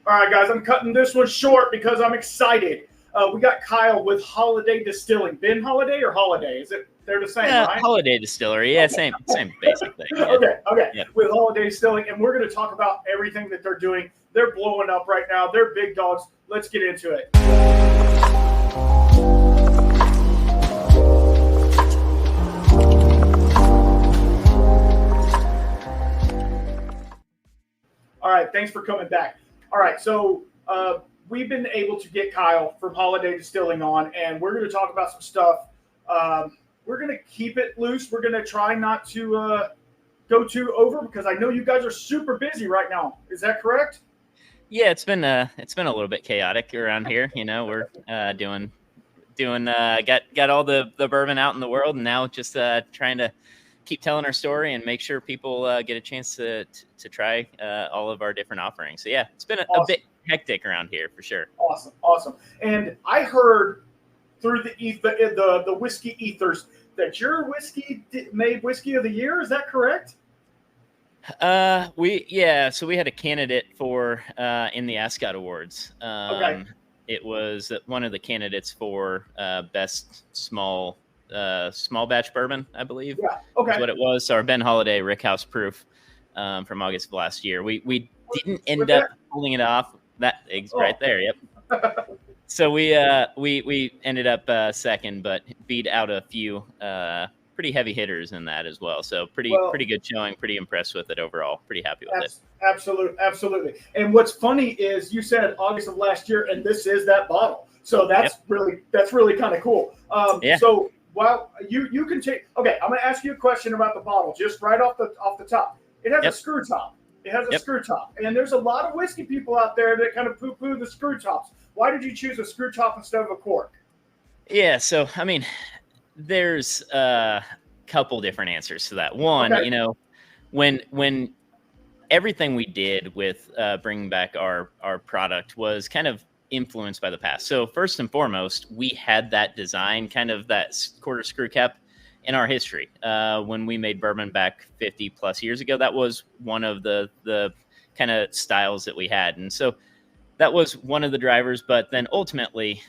All right, guys, I'm cutting this one short because I'm excited. We got Kyle with Holladay Distilling. Ben Holladay or Holiday? Is it? They're the same, right? Holladay Distillery. Yeah, Okay. same basic thing. Yeah. Okay. Yep. With Holladay Distilling, and we're going to talk about everything that they're doing. They're blowing up right now. They're big dogs. Let's get into it. All right, thanks for coming back. All right, so we've been able to get Kyle from Holladay Distilling on, and we're going to talk about some stuff. We're going to keep it loose. We're going to try not to go too over because I know you guys are super busy right now. Is that correct? Yeah, it's been a little bit chaotic around here. You know, we're doing got all the bourbon out in the world, and now just trying to keep telling our story and make sure people get a chance to try all of our different offerings. So yeah, it's been a bit hectic around here for sure. Awesome. And I heard through the whiskey ethers that your whiskey made whiskey of the year. Is that correct? So we had a candidate for in the Ascot Awards. Okay. It was one of the candidates for best small batch bourbon, I believe. Yeah. Okay. Is what it was. So our Ben Holladay Rickhouse Proof from August of last year. We didn't end up pulling it off. That eggs right there. Yep. So we ended up second, but beat out a few pretty heavy hitters in that as well. So pretty good showing. Pretty impressed with it overall. Pretty happy with it. Absolutely. And what's funny is you said August of last year, and this is that bottle. So that's really kind of cool. Yeah. So while you can take, okay, I'm going to ask you a question about the bottle, just right off the top. It has a screw top. Screw top. And there's a lot of whiskey people out there that kind of poo-poo the screw tops. Why did you choose a screw top instead of a cork? Yeah, so, I mean, there's a couple different answers to that. One, you know, when everything we did with bringing back our product was kind of influenced by the past. So first and foremost, we had that design, kind of that quarter screw cap in our history. When we made bourbon back 50 plus years ago, that was one of the kind of styles that we had. And so that was one of the drivers, but then ultimately,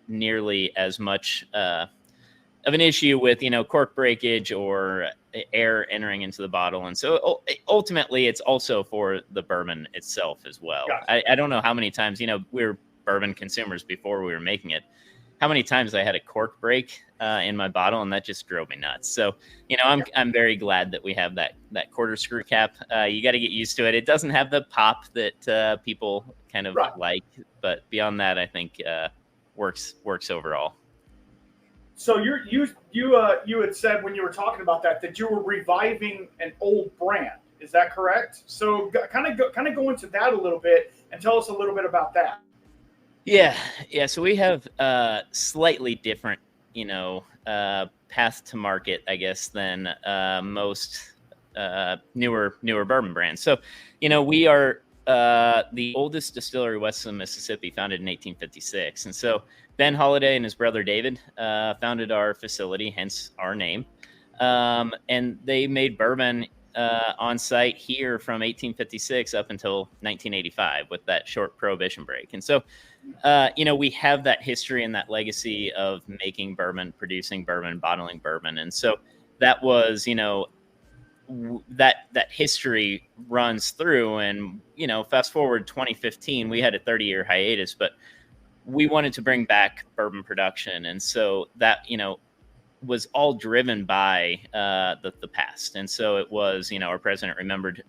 nearly as much of an issue with, you know, cork breakage or air entering into the bottle. And so ultimately it's also for the bourbon itself as well. Gotcha. I don't know how many times, you know, we were bourbon consumers before we were making it, how many times I had a cork break in my bottle, and that just drove me nuts. So, you know, I'm very glad that we have that quarter screw cap. You got to get used to it. It doesn't have the pop that people kind of like, but beyond that, I think works overall. So you had said when you were talking about that you were reviving an old brand. Is that correct? So kind of go into that a little bit and tell us a little bit about that. Yeah. So we have slightly different, you know, path to market, I guess, than most newer bourbon brands. So, you know, we are the oldest distillery west of Mississippi, founded in 1856, and so Ben Holladay and his brother David founded our facility, hence our name. And they made bourbon on site here from 1856 up until 1985 with that short prohibition break. And so, you know, we have that history and that legacy of making bourbon, producing bourbon, bottling bourbon. And so that was, you know, that history runs through. And, you know, fast forward 2015, we had a 30-year hiatus, but we wanted to bring back bourbon production. And so that, you know, was all driven by the past. And so it was, you know, our president remembered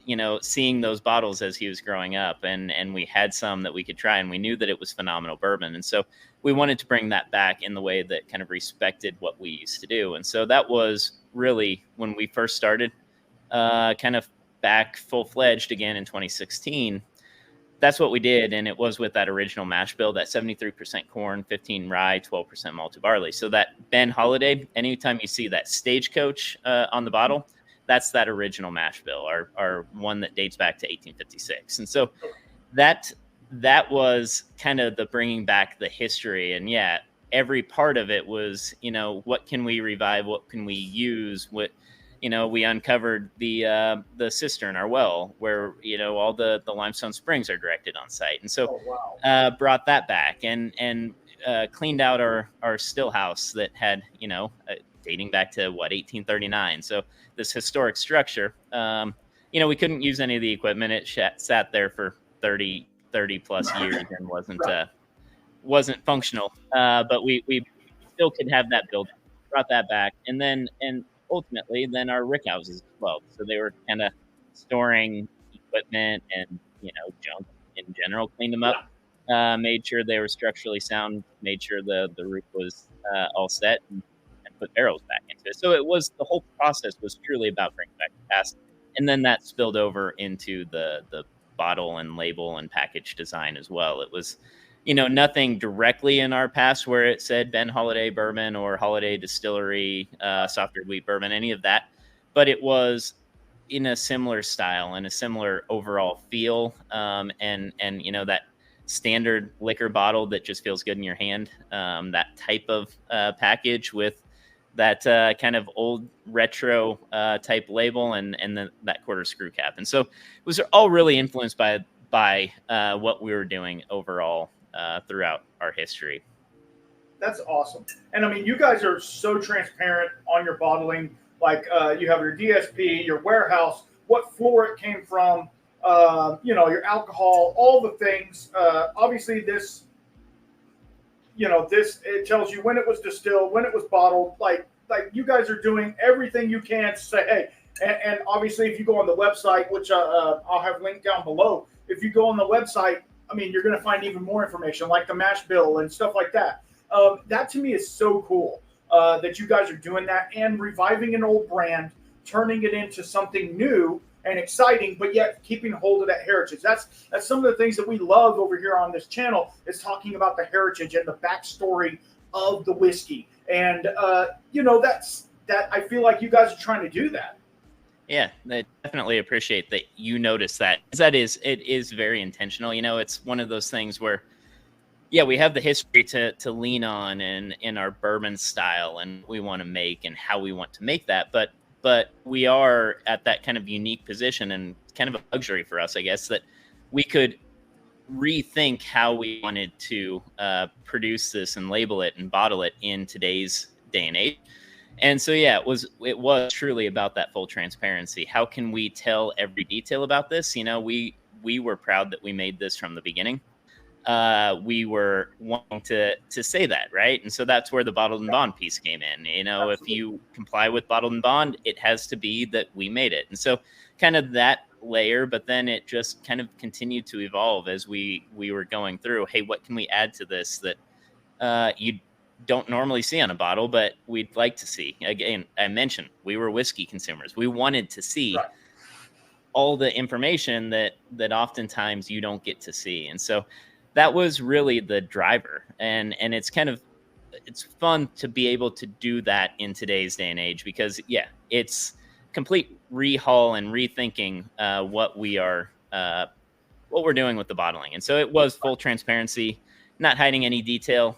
you know, seeing those bottles as he was growing up, and we had some that we could try, and we knew that it was phenomenal bourbon. And so we wanted to bring that back in the way that kind of respected what we used to do. And so that was really when we first started kind of back full-fledged again in 2016. That's what we did, and it was with that original mash bill, that 73% corn, 15 rye, 12% malted barley. So that Ben Holladay, anytime you see that Stagecoach on the bottle, that's that original mash bill, our one that dates back to 1856. And so that was kind of the bringing back the history. And yeah, every part of it was, what can we revive? What can we use? We uncovered the cistern, our well, where, all the limestone springs are directed on site. And so brought that back and cleaned out our still house that had, dating back to 1839. So this historic structure, we couldn't use any of the equipment. It sat there for 30 plus years and wasn't functional. But we still could have that building, brought that back. And ultimately then our rick houses as well. So they were kind of storing equipment and, junk in general, cleaned them up, made sure they were structurally sound, made sure the roof was all set, and put barrels back into it. So the whole process was truly about bringing back the past. And then that spilled over into the bottle and label and package design as well. It was, nothing directly in our past where it said Ben Holladay bourbon or Holladay Distillery, soft wheat bourbon, any of that. But it was in a similar style and a similar overall feel. And that standard liquor bottle that just feels good in your hand. That type of package with that kind of old retro type label and then that quarter screw cap. And so it was all really influenced by what we were doing overall throughout our history. That's awesome. And I mean, you guys are so transparent on your bottling. Like you have your DSP, your warehouse, what floor it came from, your alcohol, all the things. Obviously this, it tells you when it was distilled, when it was bottled. Like you guys are doing everything you can to say, hey, and obviously if you go on the website, which I'll have linked down below, if you go on the website, I mean, you're going to find even more information like the mash bill and stuff like that. That to me is so cool that you guys are doing that and reviving an old brand, turning it into something new and exciting, but yet keeping hold of that heritage. That's some of the things that we love over here on this channel, is talking about the heritage and the backstory of the whiskey. And, that I feel like you guys are trying to do that. Yeah, I definitely appreciate that you notice that. It is very intentional. It's one of those things where, we have the history to lean on and in our bourbon style and we want to make and how we want to make that. But we are at that kind of unique position and kind of a luxury for us, I guess, that we could rethink how we wanted to produce this and label it and bottle it in today's day and age. And so, it was truly about that full transparency. How can we tell every detail about this? We were proud that we made this from the beginning. We were wanting to say that, right? And so that's where the bottled and bond piece came in. Absolutely. If you comply with bottled and bond, it has to be that we made it. And so kind of that layer, but then it just kind of continued to evolve as we were going through. Hey, what can we add to this that you don't normally see on a bottle, but we'd like to see? Again, I mentioned we were whiskey consumers. We wanted to see all the information that oftentimes you don't get to see. And so that was really the driver. And it's it's fun to be able to do that in today's day and age, because it's complete rehaul and rethinking what we're doing with the bottling. And so it was full transparency, not hiding any detail.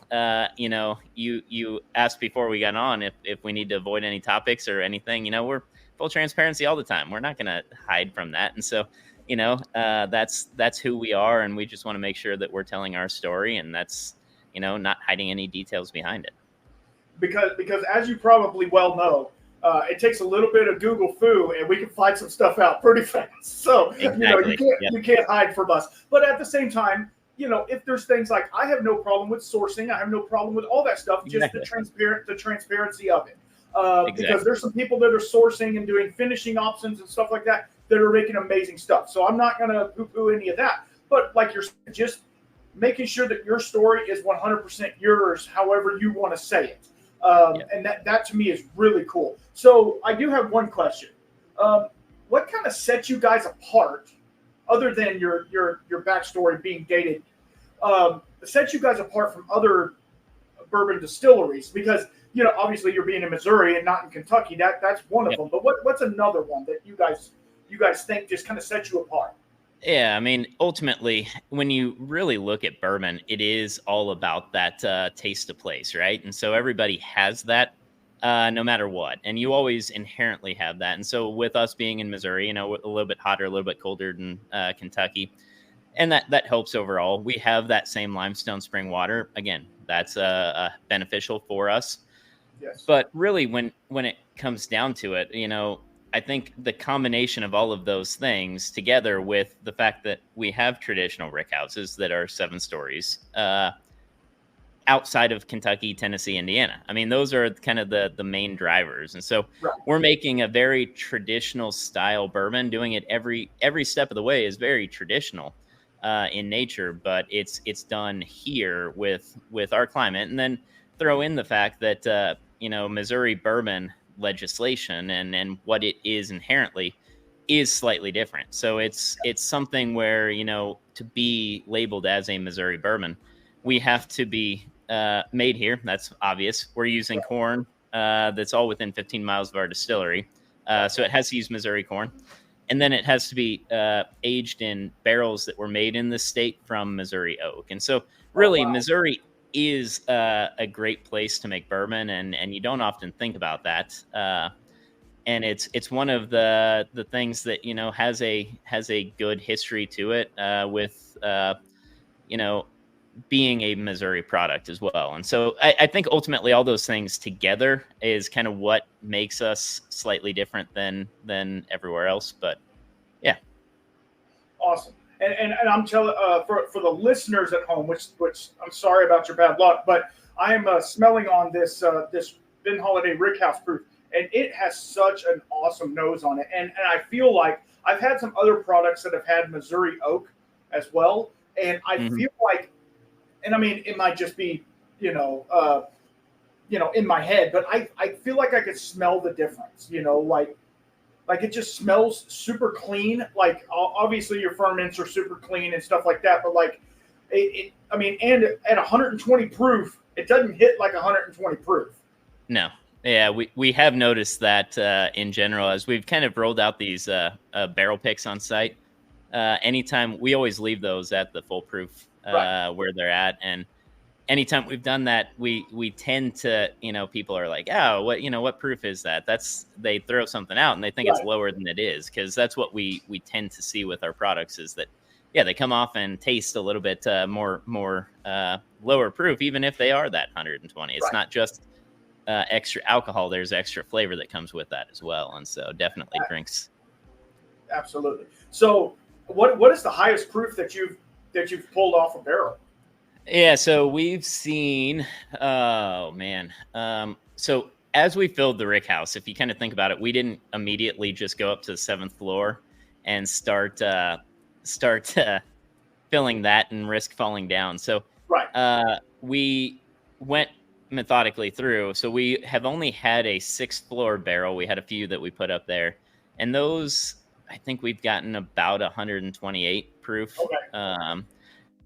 You asked before we got on if we need to avoid any topics or anything. We're full transparency all the time. We're not going to hide from that. And so, that's who we are. And we just want to make sure that we're telling our story, and that's, not hiding any details behind it. Because as you probably well know, it takes a little bit of Google foo and we can find some stuff out pretty fast. So, exactly. You can't hide from us. But at the same time, if there's things like, I have no problem with sourcing, I have no problem with all that stuff, just the transparency of it. Because there's some people that are sourcing and doing finishing options and stuff like that are making amazing stuff. So I'm not going to poo-poo any of that. But like you're saying, just making sure that your story is 100% yours, however you want to say it. And that to me is really cool. So I do have one question. What kind of sets you guys apart, other than your backstory being dated, sets you guys apart from other bourbon distilleries? Because, obviously you're being in Missouri and not in Kentucky. That's one of them. But what's another one that you guys think just kind of sets you apart? Yeah, I mean, ultimately, when you really look at bourbon, it is all about that taste of place, right? And so everybody has that, no matter what, and you always inherently have that. And so with us being in Missouri, a little bit hotter, a little bit colder than Kentucky, and that helps overall. We have that same limestone spring water. Again, that's beneficial for us. Yes. But really, when it comes down to it, I think the combination of all of those things together with the fact that we have traditional rick houses that are 7 stories outside of Kentucky, Tennessee, Indiana. I mean, those are kind of the main drivers. And so Right. we're making a very traditional style bourbon, doing it every step of the way is very traditional in nature, but it's done here with our climate. And then throw in the fact that Missouri bourbon legislation and what it is inherently is slightly different. So it's something where, to be labeled as a Missouri bourbon, we have to be made here. That's obvious. We're using corn that's all within 15 miles of our distillery. So it has to use Missouri corn. And then it has to be aged in barrels that were made in the state from Missouri oak. And so really, Missouri is a great place to make bourbon, and you don't often think about that. And it's one of the things that has a good history to it with being a Missouri product as well. And so I think ultimately all those things together is kind of what makes us slightly different than everywhere else. But yeah. Awesome. And I'm telling for the listeners at home, which I'm sorry about your bad luck, but I am smelling on this this Ben Holladay Rickhouse Proof, and it has such an awesome nose on it. And I feel like I've had some other products that have had Missouri oak as well, and I feel like, and I mean, it might just be in my head, but I feel like I could smell the difference. Like it just smells super clean. Like obviously your ferments are super clean and stuff like that, but like I mean, and at 120 proof, it doesn't hit like 120 proof. No. Yeah, we have noticed that in general as we've kind of rolled out these barrel picks on site. Anytime we always leave those at the full proof where they're at, and anytime we've done that, we tend to, people are like, oh, what proof is that? They throw something out and they think it's lower than it is, because that's what we tend to see with our products is that, yeah, they come off and taste a little bit more lower proof, even if they are that 120. It's not just extra alcohol. There's extra flavor that comes with that as well. And so definitely drinks. Absolutely. So what is the highest proof that you've pulled off a barrel? Yeah, so we've seen, oh man. So as we filled the rick house, if you kind of think about it, we didn't immediately just go up to the 7th floor and start filling that and risk falling down. So we went methodically through. So we have only had a 6th floor barrel. We had a few that we put up there, and those, I think we've gotten about 128 proof. Okay.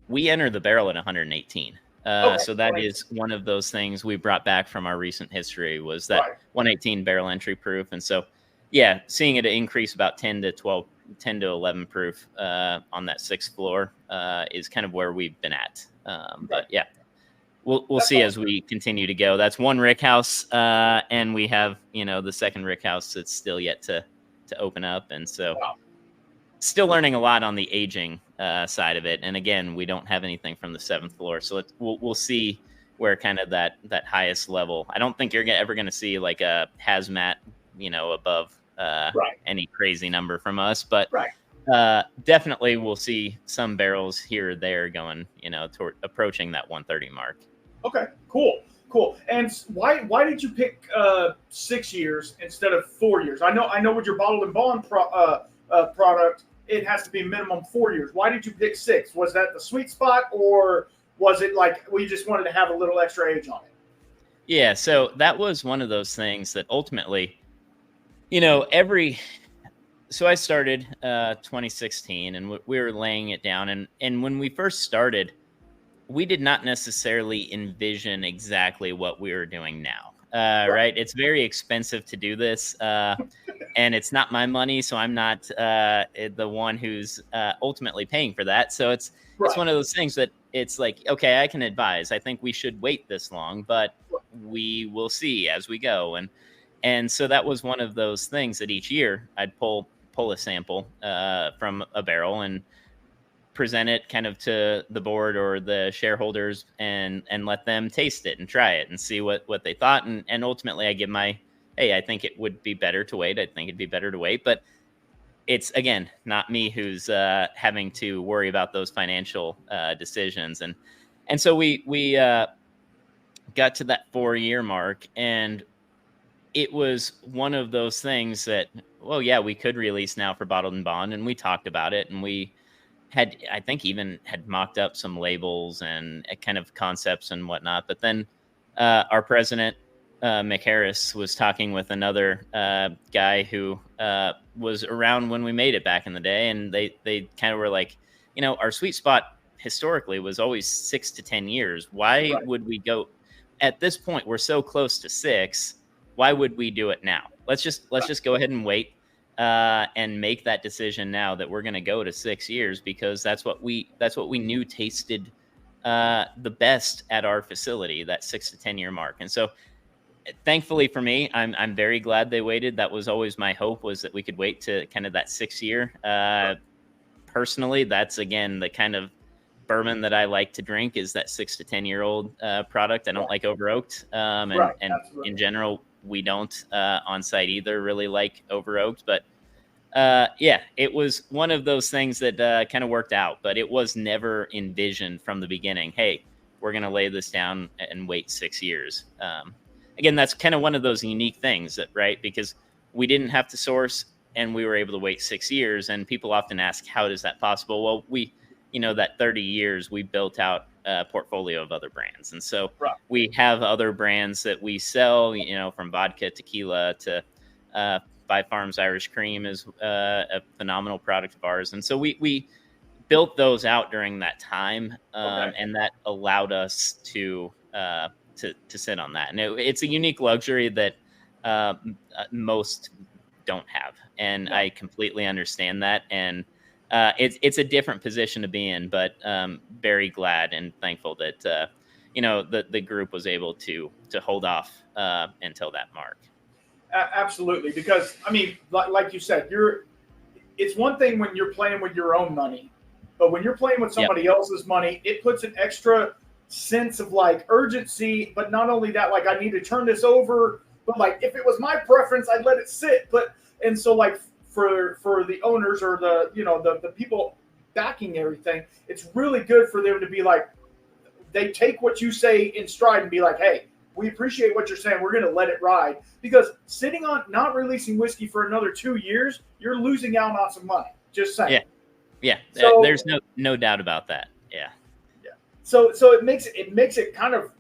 We entered the barrel at 118. So that is one of those things we brought back from our recent history, was that 118 barrel entry proof. And so, yeah, seeing it increase about 10 to 11 proof on that 6th floor is kind of where we've been at. But yeah, we'll see as we continue to go. That's one rick house, and we have the second rick house that's still yet to open up, and so still learning a lot on the aging side of it. And again, we don't have anything from the 7th floor, so we'll see where kind of that highest level. I don't think you're ever going to see like a hazmat, above any crazy number from us, but definitely we'll see some barrels here or there going, toward approaching that 130 mark. Okay, cool. And why did you pick 6 years instead of 4 years? I know with your bottled and bond product, it has to be minimum 4 years. Why did you pick 6? Was that the sweet spot, or was it like we just wanted to have a little extra age on it? Yeah, so that was one of those things that ultimately, so I started 2016, and we were laying it down, and when we first started, we did not necessarily envision exactly what we were doing now. Right? It's very expensive to do this. and it's not my money, so I'm not the one who's ultimately paying for that. So it's one of those things that it's like, okay, I can advise. I think we should wait this long, but we will see as we go. And so that was one of those things that each year I'd pull a sample from a barrel and present it kind of to the board or the shareholders and let them taste it and try it and see what they thought. And ultimately I give my, hey, I think it would be better to wait. I think it'd be better to wait. But it's, again, not me who's having to worry about those financial decisions. And so we got to that 4-year mark, and it was one of those things that, well, yeah, we could release now for bottled and bond. And we talked about it, and we had, I think, even had mocked up some labels and kind of concepts and whatnot. But then our president, Mick Harris, was talking with another guy who was around when we made it back in the day. And they kind of were like, our sweet spot historically was always 6 to 10 years. Why would we go at this point? We're so close to 6. Why would we do it now? Let's just go ahead and wait and make that decision now that we're going to go to 6 years, because that's what we knew tasted the best at our facility, that 6 to 10 year mark. And so, thankfully for me, I'm very glad they waited. That was always my hope, was that we could wait to kind of that 6 year. Personally, that's, again, the kind of bourbon that I like to drink, is that 6 to 10 year old product. I don't like over oaked, and in general, we don't on site either really like over oaked. But yeah, it was one of those things that kind of worked out, but it was never envisioned from the beginning, hey, we're going to lay this down and wait 6 years. Again, that's kind of one of those unique things, that, right? Because we didn't have to source, and we were able to wait 6 years. And people often ask, how is that possible? Well, we, that 30 years, we built out a portfolio of other brands. And so we have other brands that we sell, from vodka, tequila to Five Farms Irish Cream is a phenomenal product of ours. And so we built those out during that time, and that allowed us to sit on that. And it's a unique luxury that most don't have, and I completely understand that. And it's a different position to be in, but very glad and thankful that the group was able to hold off until that mark. Absolutely, because I mean, like you said, it's one thing when you're playing with your own money, but when you're playing with somebody else's money, it puts an extra sense of like urgency. But not only that, like, I need to turn this over, but like, if it was my preference, I'd let it sit. And so like for the owners or the people backing everything, it's really good for them to be like, they take what you say in stride and be like, hey, we appreciate what you're saying. We're going to let it ride. Because sitting on not releasing whiskey for another 2 years, you're losing out on some money. Just saying. Yeah. So, there's no doubt about that. Yeah. So it makes it kind of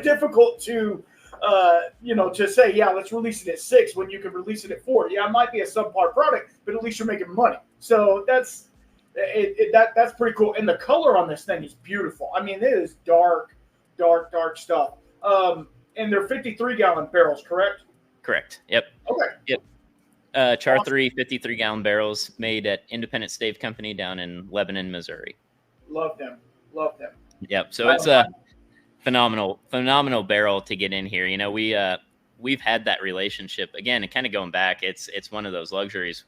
difficult to to say, yeah, let's release it at 6 when you can release it at 4. Yeah, it might be a subpar product, but at least you're making money. So that's pretty cool. And the color on this thing is beautiful. I mean, it is dark stuff. And they're 53-gallon barrels, correct? Correct. Yep. Okay. Yep. Char 3 53-gallon barrels made at Independent Stave Company down in Lebanon, Missouri. Love them. Yep. So it's a phenomenal barrel to get in here. We've had that relationship again, and kind of going back, it's one of those luxuries.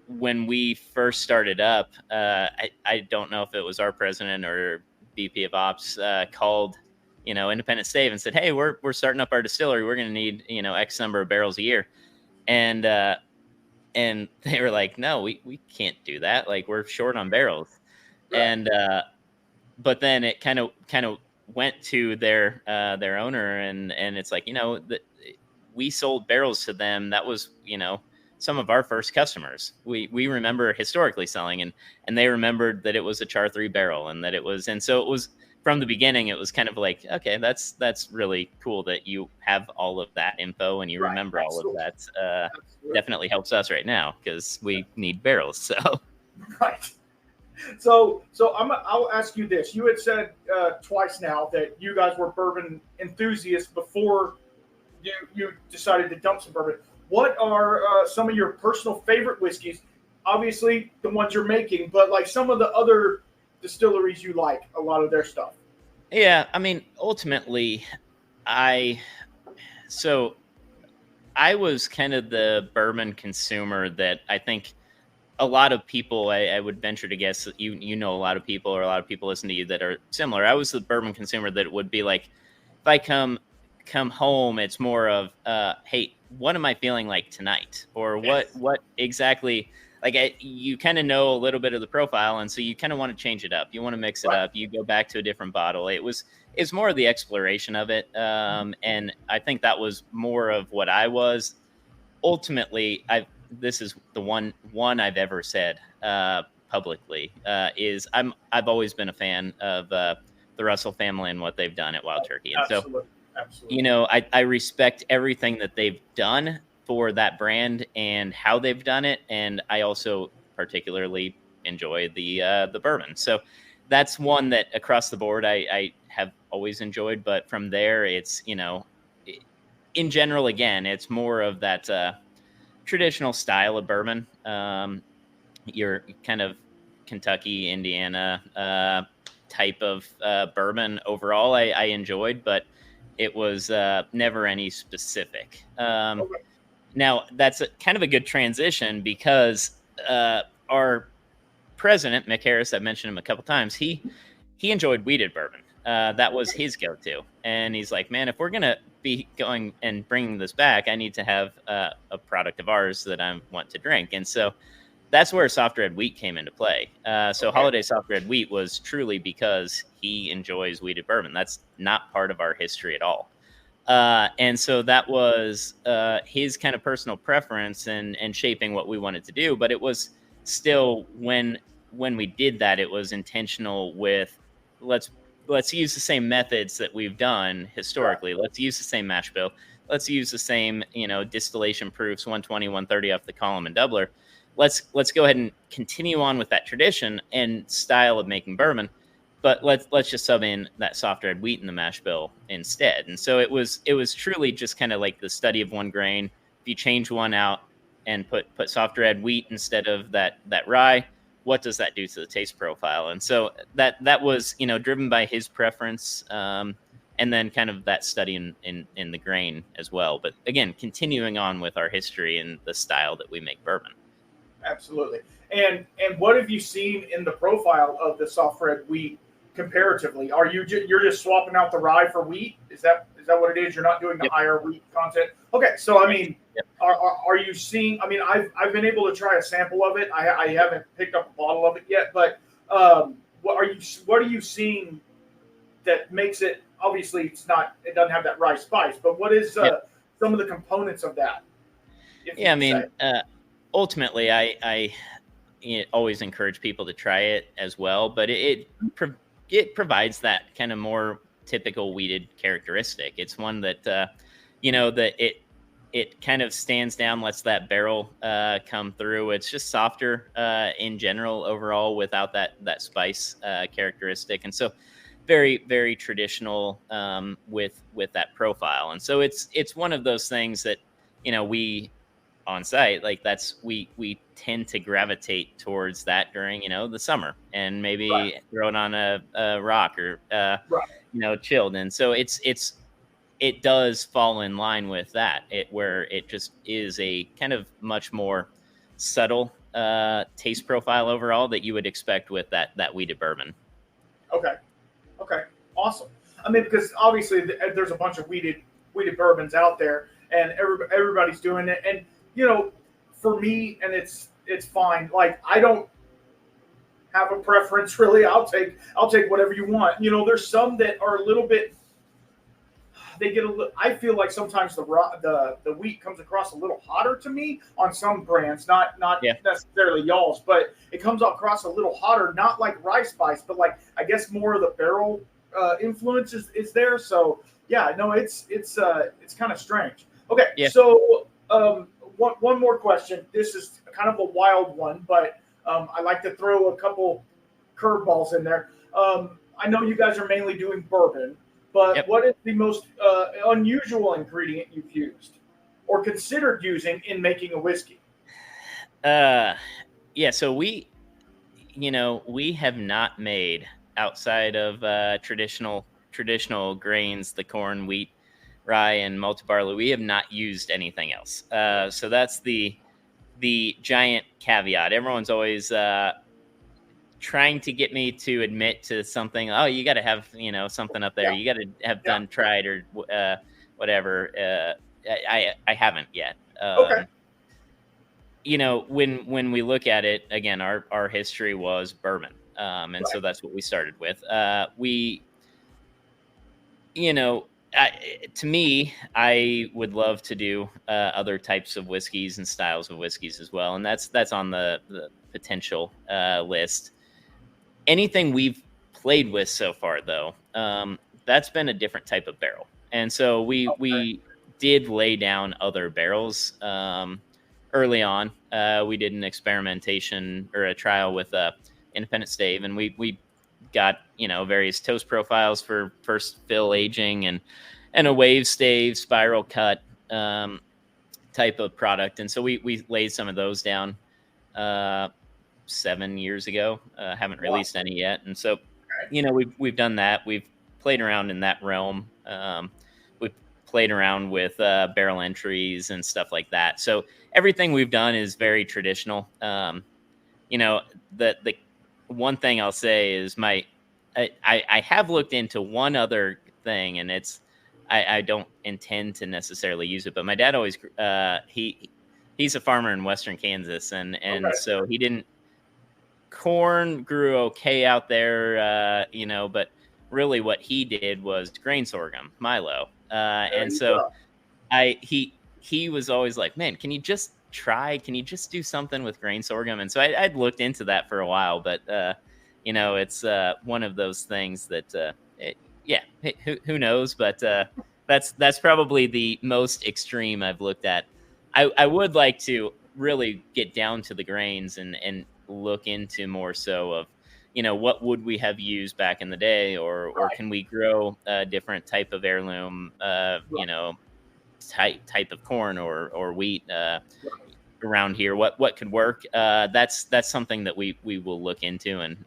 When we first started up, I don't know if it was our president or VP of Ops called Independent Stave and said, hey, we're starting up our distillery. We're going to need, X number of barrels a year. And they were like, no, we can't do that. Like, we're short on barrels. Right. And, but then it kind of went to their owner, and it's like, that we sold barrels to them. That was, some of our first customers. We remember historically selling, and they remembered that it was a Char 3 barrel, and that it was, and so it was, from the beginning, it was kind of like, okay, that's really cool that you have all of that info and you remember all of that. Definitely helps us right now because we need barrels. So right. So I'll ask you this: you had said twice now that you guys were bourbon enthusiasts before you decided to dump some bourbon. what are some of your personal favorite whiskeys? Obviously, the ones you're making, but like some of the other distilleries you like, a lot of their stuff. Yeah, I mean, ultimately, I so I was kind of the bourbon consumer that I think a lot of people, I would venture to guess that you know a lot of people, or a lot of people listen to you that are similar. I was the bourbon consumer that would be like, if I come home, it's more of hey, what am I feeling like tonight, or Yes. what exactly, like you kind of know a little bit of the profile, and so you kind of want to change it up, you want to mix it Right. up, you go back to a different bottle. It's more of the exploration of it, and I think that was more of what I was. Ultimately, I this is the one I've ever said publicly, is I've always been a fan of the Russell family and what they've done at Wild Turkey, and so Absolutely. Absolutely. you know, I respect everything that they've done for that brand and how they've done it, and I also particularly enjoy the bourbon. So that's one that across the board I have always enjoyed. But from there, it's, you know, in general, again, it's more of that traditional style of bourbon. Your kind of Kentucky, Indiana type of bourbon overall, I enjoyed, but it was never any specific. Okay. Now, that's kind of a good transition because our president, Mick Harris, I've mentioned him a couple times, he enjoyed weeded bourbon. That was his go-to. And he's like, man, if we're going to be going and bringing this back, I need to have a product of ours that I want to drink. And so that's where soft red wheat came into play. So Okay. Holladay soft red wheat was truly because he enjoys weeded bourbon. That's not part of our history at all. And so that was his kind of personal preference and shaping what we wanted to do. But it was still, when we did that, it was intentional with let's let's use the same methods that we've done Right. historically. Let's use the same mash bill. Let's use the same, you know, distillation proofs, 120, 130 off the column and doubler. Let's go ahead and continue on with that tradition and style of making bourbon, but let's just sub in that soft red wheat in the mash bill instead. And so it was truly just kind of like the study of one grain. If you change one out and put soft red wheat instead of that rye, what does that do to the taste profile? And so that was, you know, driven by his preference, and then kind of that study in the grain as well. But again, continuing on with our history and the style that we make bourbon. Absolutely. And what have you seen in the profile of the soft red wheat comparatively? Are you're just swapping out the rye for wheat? Is that what it is? You're not doing the Yep. higher wheat content. Okay, so I Right. mean, Yep. are you seeing? I mean, I've been able to try a sample of it. I haven't picked up a bottle of it yet, but what are you seeing that makes it? Obviously, it doesn't have that rye spice, but what is Yep. some of the components of that? If you Yeah, I could say. mean, ultimately, always encourage people to try it as well, but it provides that kind of more typical weeded characteristic. It's one that you know, that it kind of stands down, lets that barrel come through. It's just softer in general overall without that spice characteristic, and so very very traditional with that profile. And so it's one of those things that, you know, we on site, like we tend to gravitate towards that during, you know, the summer, and Right. maybe throw it on a rock, or Right. you know, chilled. And so it does fall in line with that, where it just is a kind of much more subtle taste profile overall that you would expect with that wheated bourbon. Okay. Okay, awesome. I mean, because obviously there's a bunch of weeded bourbons out there, and everybody's doing it. And you know, for me, and it's fine. Like I don't have a preference really. I'll take whatever you want. You know, there's some that are a little bit. They get a little. I feel like sometimes the wheat comes across a little hotter to me on some brands, not Yeah. necessarily y'all's, but it comes across a little hotter, not like rice spice, but like I guess more of the barrel influence is there. So yeah, no, it's kind of strange. Okay, Yeah. so one more question. This is kind of a wild one, but I like to throw a couple curveballs in there. I know you guys are mainly doing bourbon, but Yep. what is the most unusual ingredient you've used? or considered using in making a whiskey? Yeah, so we have not made, outside of traditional grains, the corn, wheat, rye, and malted barley. We have not used anything else. So that's the giant caveat. Everyone's always trying to get me to admit to something. Oh, you got to have something up there. Yeah. You got to have done tried or whatever. I haven't yet. Okay. When we look at it again, our history was bourbon, and so that's what we started with. To me, I would love to do other types of whiskeys and styles of whiskeys as well, and that's on the potential list. Anything we've played with so far, though, that's been a different type of barrel, and so we did lay down other barrels early on. We did an experimentation or a trial with independent stave, and we got various toast profiles for first fill aging and a wave stave spiral cut type of product, and so we laid some of those down 7 years ago. Haven't released any yet, and so we've done that. We've played around in that realm. We've played around with barrel entries and stuff like that. So everything we've done is very traditional. The one thing I'll say is I have looked into one other thing, and I don't intend to necessarily use it, but my dad always he's a farmer in Western Kansas, and so he didn't. Corn grew okay out there, but really what he did was grain sorghum, Milo, and so he was always like, man, can you just do something with grain sorghum? And so I'd looked into that for a while, but it's one of those things that who knows, but that's probably the most extreme I've looked at. I would like to really get down to the grains and look into more so of what would we have used back in the day, or can we grow a different type of heirloom type of corn or wheat around here, what could work. That's something that we will look into and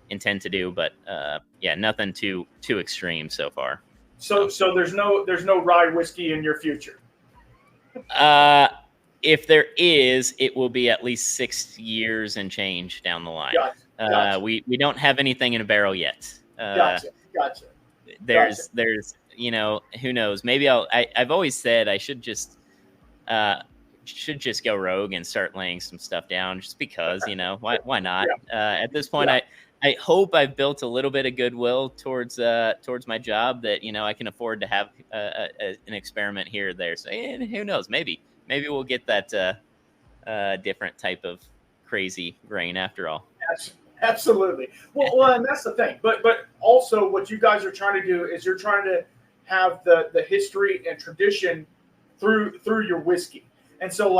intend to do, but nothing too extreme so far. So there's no rye whiskey in your future? If there is, it will be at least 6 years and change down the line. Gotcha. We don't have anything in a barrel yet. Gotcha. There's who knows? Maybe I've always said I should just go rogue and start laying some stuff down, just because why not? At this point, I hope I've built a little bit of goodwill towards my job, that I can afford to have an experiment here or there. So who knows? Maybe we'll get that different type of crazy grain after all. Absolutely. Well, and that's the thing. But also, what you guys are trying to do is you're trying to have the history and tradition through your whiskey. And so,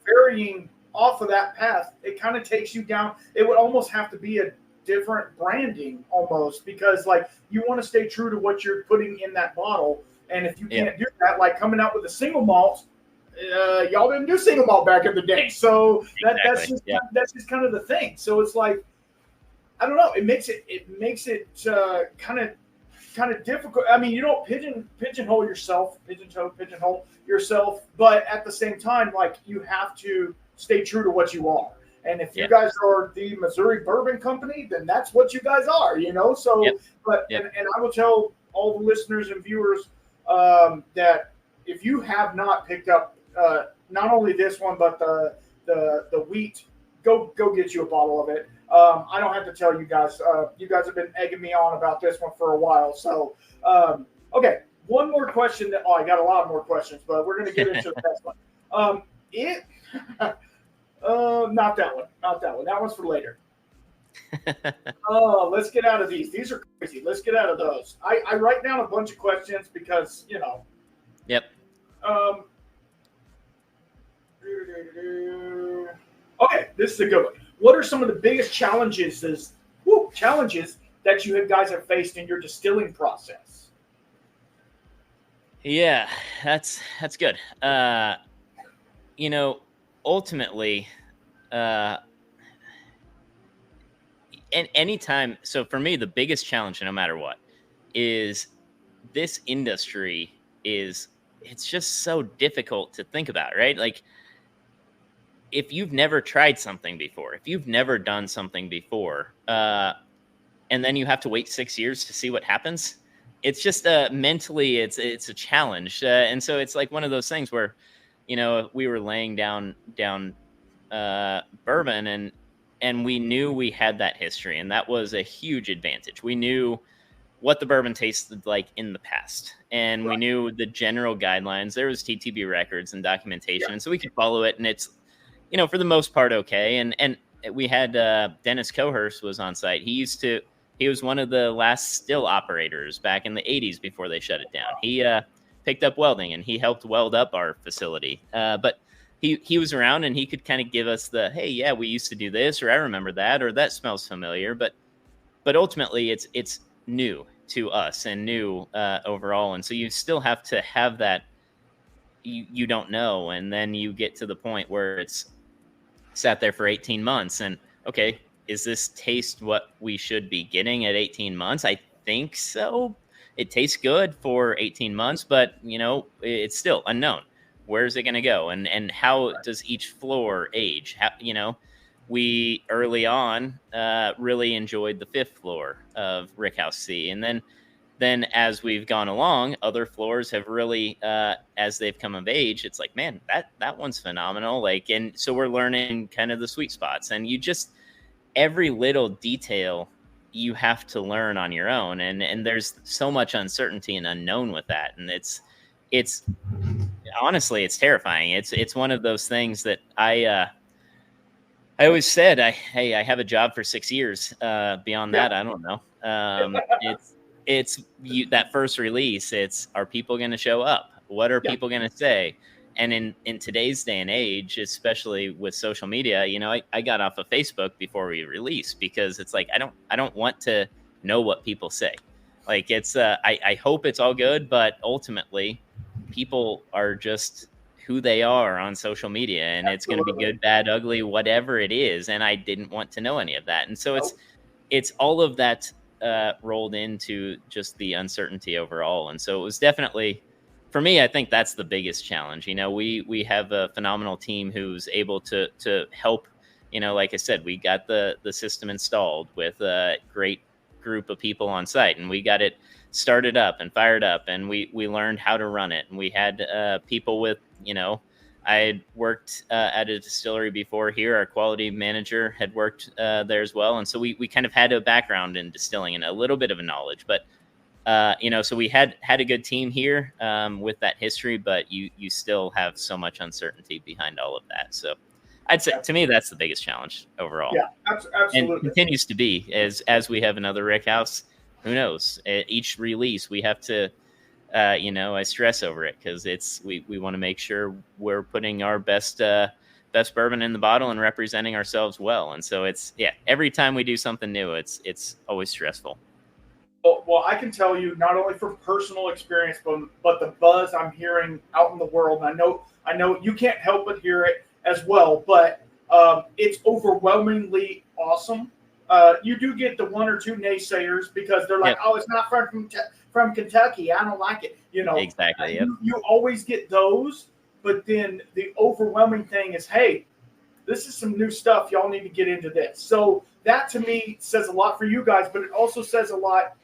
varying off of that path, it kind of takes you down. It would almost have to be a different branding almost, because you want to stay true to what you're putting in that bottle. And if you can't do that, like coming out with a single malt, y'all didn't do single malt back in the day. So that's just kind of the thing. So it's like, I don't know. It makes it kind of difficult. I mean, you don't pigeonhole yourself, but at the same time, you have to stay true to what you are. And if you guys are the Missouri Bourbon Company, then that's what you guys are, So, and I will tell all the listeners and viewers that if you have not picked up not only this one but the wheat, go get you a bottle of it. I don't have to tell you guys. You guys have been egging me on about this one for a while. So, okay, one more question. I got a lot more questions, but we're going to get into the next one. Not that one. That one's for later. Let's get out of these. These are crazy. Let's get out of those. I write down a bunch of questions because, Yep. Okay, this is a good one. What are some of the biggest challenges that you guys have faced in your distilling process? Yeah. That's good. Ultimately, uh, and anytime. So for me, the biggest challenge, no matter what, is this industry is it's just so difficult to think about, right? Like if you've never tried something before, if you've never done something before, and then you have to wait 6 years to see what happens. It's just mentally, it's a challenge, and so it's like one of those things where, we were laying down bourbon, and we knew we had that history, and that was a huge advantage. We knew what the bourbon tasted like in the past, and we Right. knew the general guidelines. There was TTB records and documentation, and so we could follow it, and it's for the most part okay. And we had Dennis Cohurst was on site. He was one of the last still operators back in the 80s before they shut it down. He picked up welding, and he helped weld up our facility. But he was around, and he could kind of give us the, hey, yeah, we used to do this, or I remember that, or that smells familiar. But ultimately, it's new to us and new overall, and so you still have to have that. You don't know, and then you get to the point where it's sat there for 18 months, and okay, is this taste what we should be getting at 18 months? I think so. It tastes good for 18 months, but it's still unknown. Where's it going to go? And how does each floor age? We early on really enjoyed the fifth floor of Rickhouse C, and then as we've gone along, other floors have really, as they've come of age, it's like, man, that one's phenomenal. Like, and so we're learning kind of the sweet spots, and every little detail you have to learn on your own. And there's so much uncertainty and unknown with that. And it's honestly, it's terrifying. It's one of those things that I always said, I have a job for 6 years. Beyond that, I don't know. It's that first release. It's, are people going to show up? What are people going to say? And in today's day and age, especially with social media, I got off of Facebook before we released, because it's like, I don't want to know what people say. Like, it's I hope it's all good, but ultimately people are just who they are on social media, and it's going to be good, bad, ugly, whatever it is. And I didn't want to know any of that. And so it's all of that rolled into just the uncertainty overall. And so it was definitely, for me, I think that's the biggest challenge. We have a phenomenal team who's able to help. Like I said, we got the system installed with a great group of people on site, and we got it started up and fired up, and we learned how to run it. And we had people with, I had worked at a distillery before here. Our quality manager had worked there as well. And so we kind of had a background in distilling and a little bit of a knowledge. But, so we had a good team here with that history, but you still have so much uncertainty behind all of that. So I'd say, to me, that's the biggest challenge overall. Yeah, absolutely. And continues to be, as we have another Rick House. Who knows? At each release, we have to, I stress over it, because we want to make sure we're putting our best bourbon in the bottle and representing ourselves well. And so every time we do something new, it's always stressful. Well, I can tell you, not only from personal experience, but the buzz I'm hearing out in the world. And I know you can't help but hear it as well, but it's overwhelmingly awesome. You do get the one or two naysayers, because they're like, oh, it's not from Kentucky, I don't like it. Exactly. Yep. You always get those, but then the overwhelming thing is, hey, this is some new stuff. Y'all need to get into this. So that, to me, says a lot for you guys, but it also says a lot,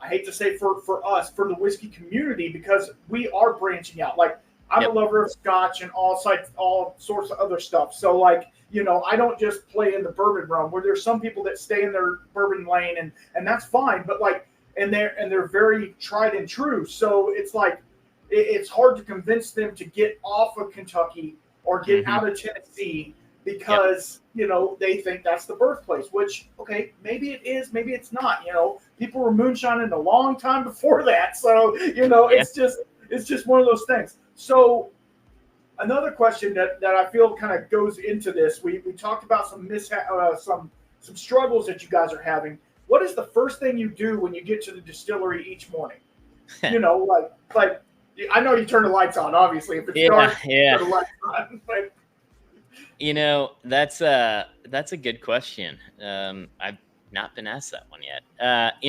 I hate to say, for us, for the whiskey community, because we are branching out. Like, I'm a lover of Scotch and all sorts of other stuff. So, like, I don't just play in the bourbon realm, where there's some people that stay in their bourbon lane, and that's fine. But like, and they're very tried and true. So it's like, it's hard to convince them to get off of Kentucky or get out of Tennessee, because they think that's the birthplace. Which, okay, maybe it is, maybe it's not. People were moonshining a long time before that. So it's just one of those things. So another question that I feel kind of goes into this, we talked about some some struggles that you guys are having. What is the first thing you do when you get to the distillery each morning? Like I know you turn the lights on, obviously. If it's dark, yeah. turn the lights on. But That's a good question. I've not been asked that one yet.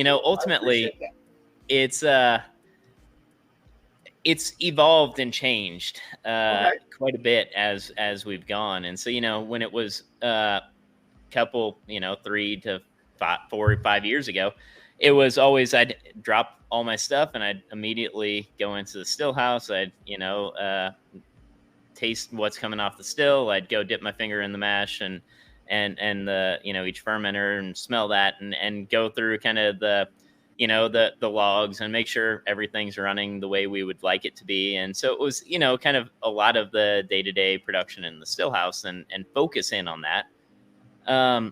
Ultimately, it's evolved and changed quite a bit as we've gone. And so, when it was couple, 4 or 5 years ago, it was always I'd drop all my stuff and I'd immediately go into the still house. I'd, taste what's coming off the still. I'd go dip my finger in the mash and the, each fermenter and smell that and go through kind of the logs and make sure everything's running the way we would like it to be. And so it was, kind of a lot of the day-to-day production in the still house and focus in on that. I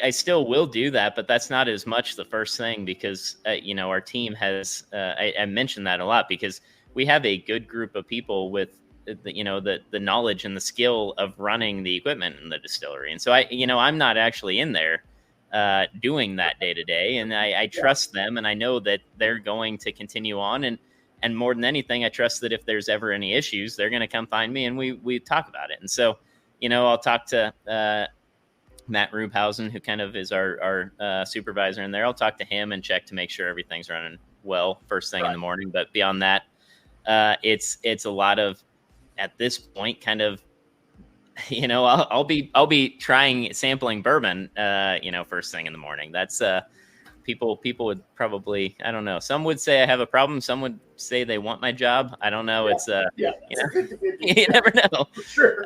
still will do that, but that's not as much the first thing because, our team has, I mentioned that a lot because we have a good group of people with the knowledge and the skill of running the equipment in the distillery. And so I'm not actually in there, doing that day to day. And I trust them and I know that they're going to continue on. And more than anything, I trust that if there's ever any issues, they're going to come find me and we talk about it. And so, I'll talk to, Matt Rubhausen, who kind of is our supervisor in there. I'll talk to him and check to make sure everything's running well first thing in the morning. But beyond that, it's a lot of, at this point, kind of, I'll be sampling bourbon, first thing in the morning. That's people would probably, I don't know. Some would say I have a problem. Some would say they want my job. I don't know. It's you never know. For sure.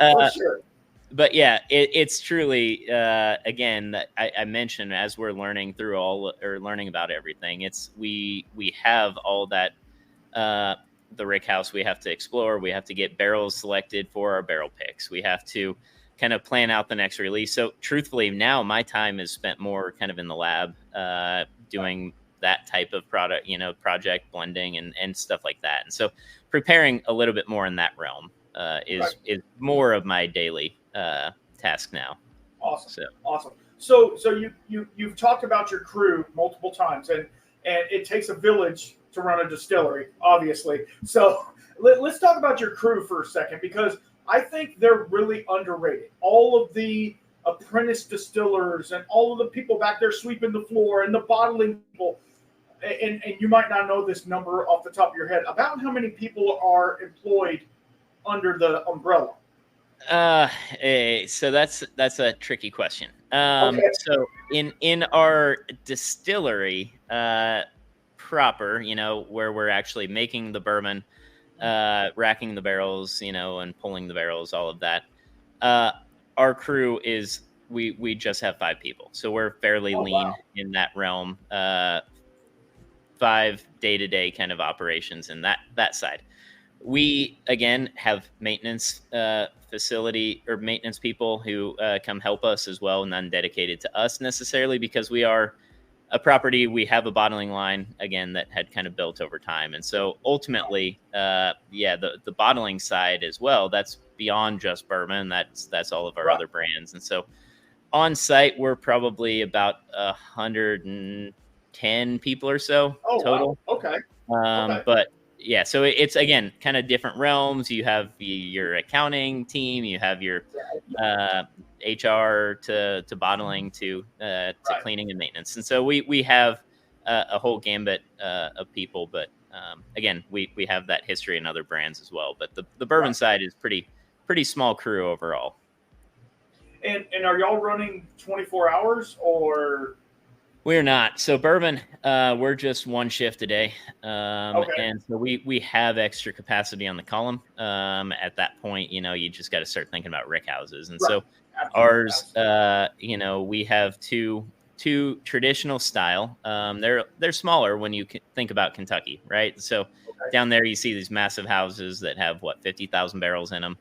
But yeah, it's truly, again, I mentioned as we're learning through learning about everything, we have all that, the rick house we have to explore. We have to get barrels selected for our barrel picks. We have to kind of plan out the next release. So truthfully, now my time is spent more kind of in the lab, doing that type of project blending and stuff like that. And so preparing a little bit more in that realm, is more of my daily, task now. Awesome. So you've talked about your crew multiple times and it takes a village to run a distillery, obviously. So let's talk about your crew for a second, because I think they're really underrated. All of the apprentice distillers and all of the people back there sweeping the floor and the bottling people, and you might not know this number off the top of your head, about how many people are employed under the umbrella? So that's a tricky question. So in our distillery, proper, where we're actually making the bourbon, racking the barrels, and pulling the barrels, all of that. Our crew is, we just have 5 people. So we're fairly lean in that realm. 5 day-to-day kind of operations in that side. We, again, have maintenance facility or maintenance people who come help us as well, none dedicated to us necessarily, because we are a property. We have a bottling line, again, that had kind of built over time. And so ultimately, the bottling side as well, that's beyond just bourbon. That's all of our other brands. And so on site, we're probably about 110 people or so total. Wow. Okay. But yeah, so it's, again, kind of different realms. You have your accounting team, you have your HR to bottling to cleaning and maintenance. And so we have a whole gambit of people, but again, we have that history in other brands as well. But the bourbon side is pretty small crew overall. And are y'all running 24 hours or? We're not. So bourbon, we're just one shift a day. And so we have extra capacity on the column. At that point, you just got to start thinking about rick houses. And so ours, we have two traditional style. They're smaller when you think about Kentucky, right? So down there, you see these massive houses that have 50,000 barrels in them.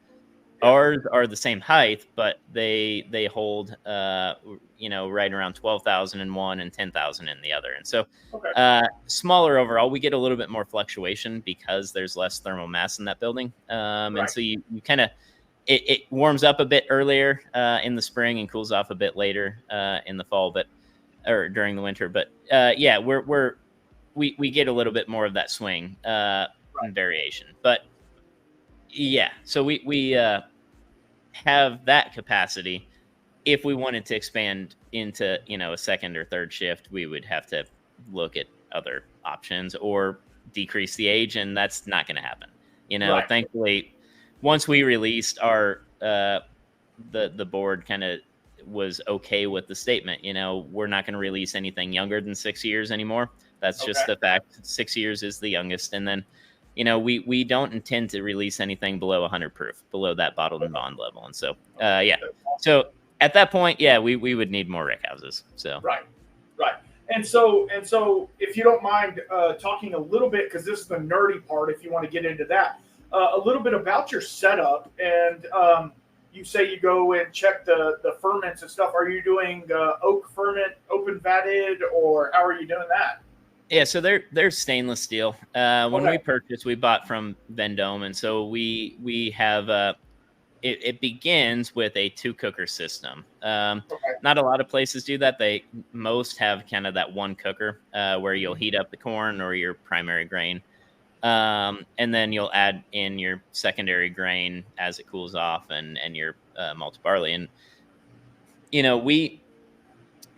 Ours are the same height, but they hold, right around 12,000 in one and 10,000 in the other. And so smaller overall. We get a little bit more fluctuation because there's less thermal mass in that building. And so you kind of, it warms up a bit earlier in the spring and cools off a bit later in the fall, or during the winter. But we get a little bit more of that swing. variation. But yeah, so we have that capacity. If we wanted to expand into, a second or third shift, we would have to look at other options or decrease the age, and that's not going to happen. Thankfully, once we released our the board kind of was okay with the statement. We're not going to release anything younger than 6 years anymore. That's just the fact. 6 years is the youngest, and then we don't intend to release anything below 100 proof, below that bottled and bond level. And so so at that point, we would need more rick houses. So right. And so if you don't mind talking a little bit, because this is the nerdy part, if you want to get into that, a little bit about your setup. And you say you go and check the ferments and stuff. Are you doing oak ferment, open vatted, or how are you doing that? Yeah, so they're stainless steel. When we purchased, we bought from Vendome, and so we have it begins with a 2-cooker system. Not a lot of places do that. Most have kind of that 1 cooker where you'll heat up the corn or your primary grain, and then you'll add in your secondary grain as it cools off, and your malted barley. And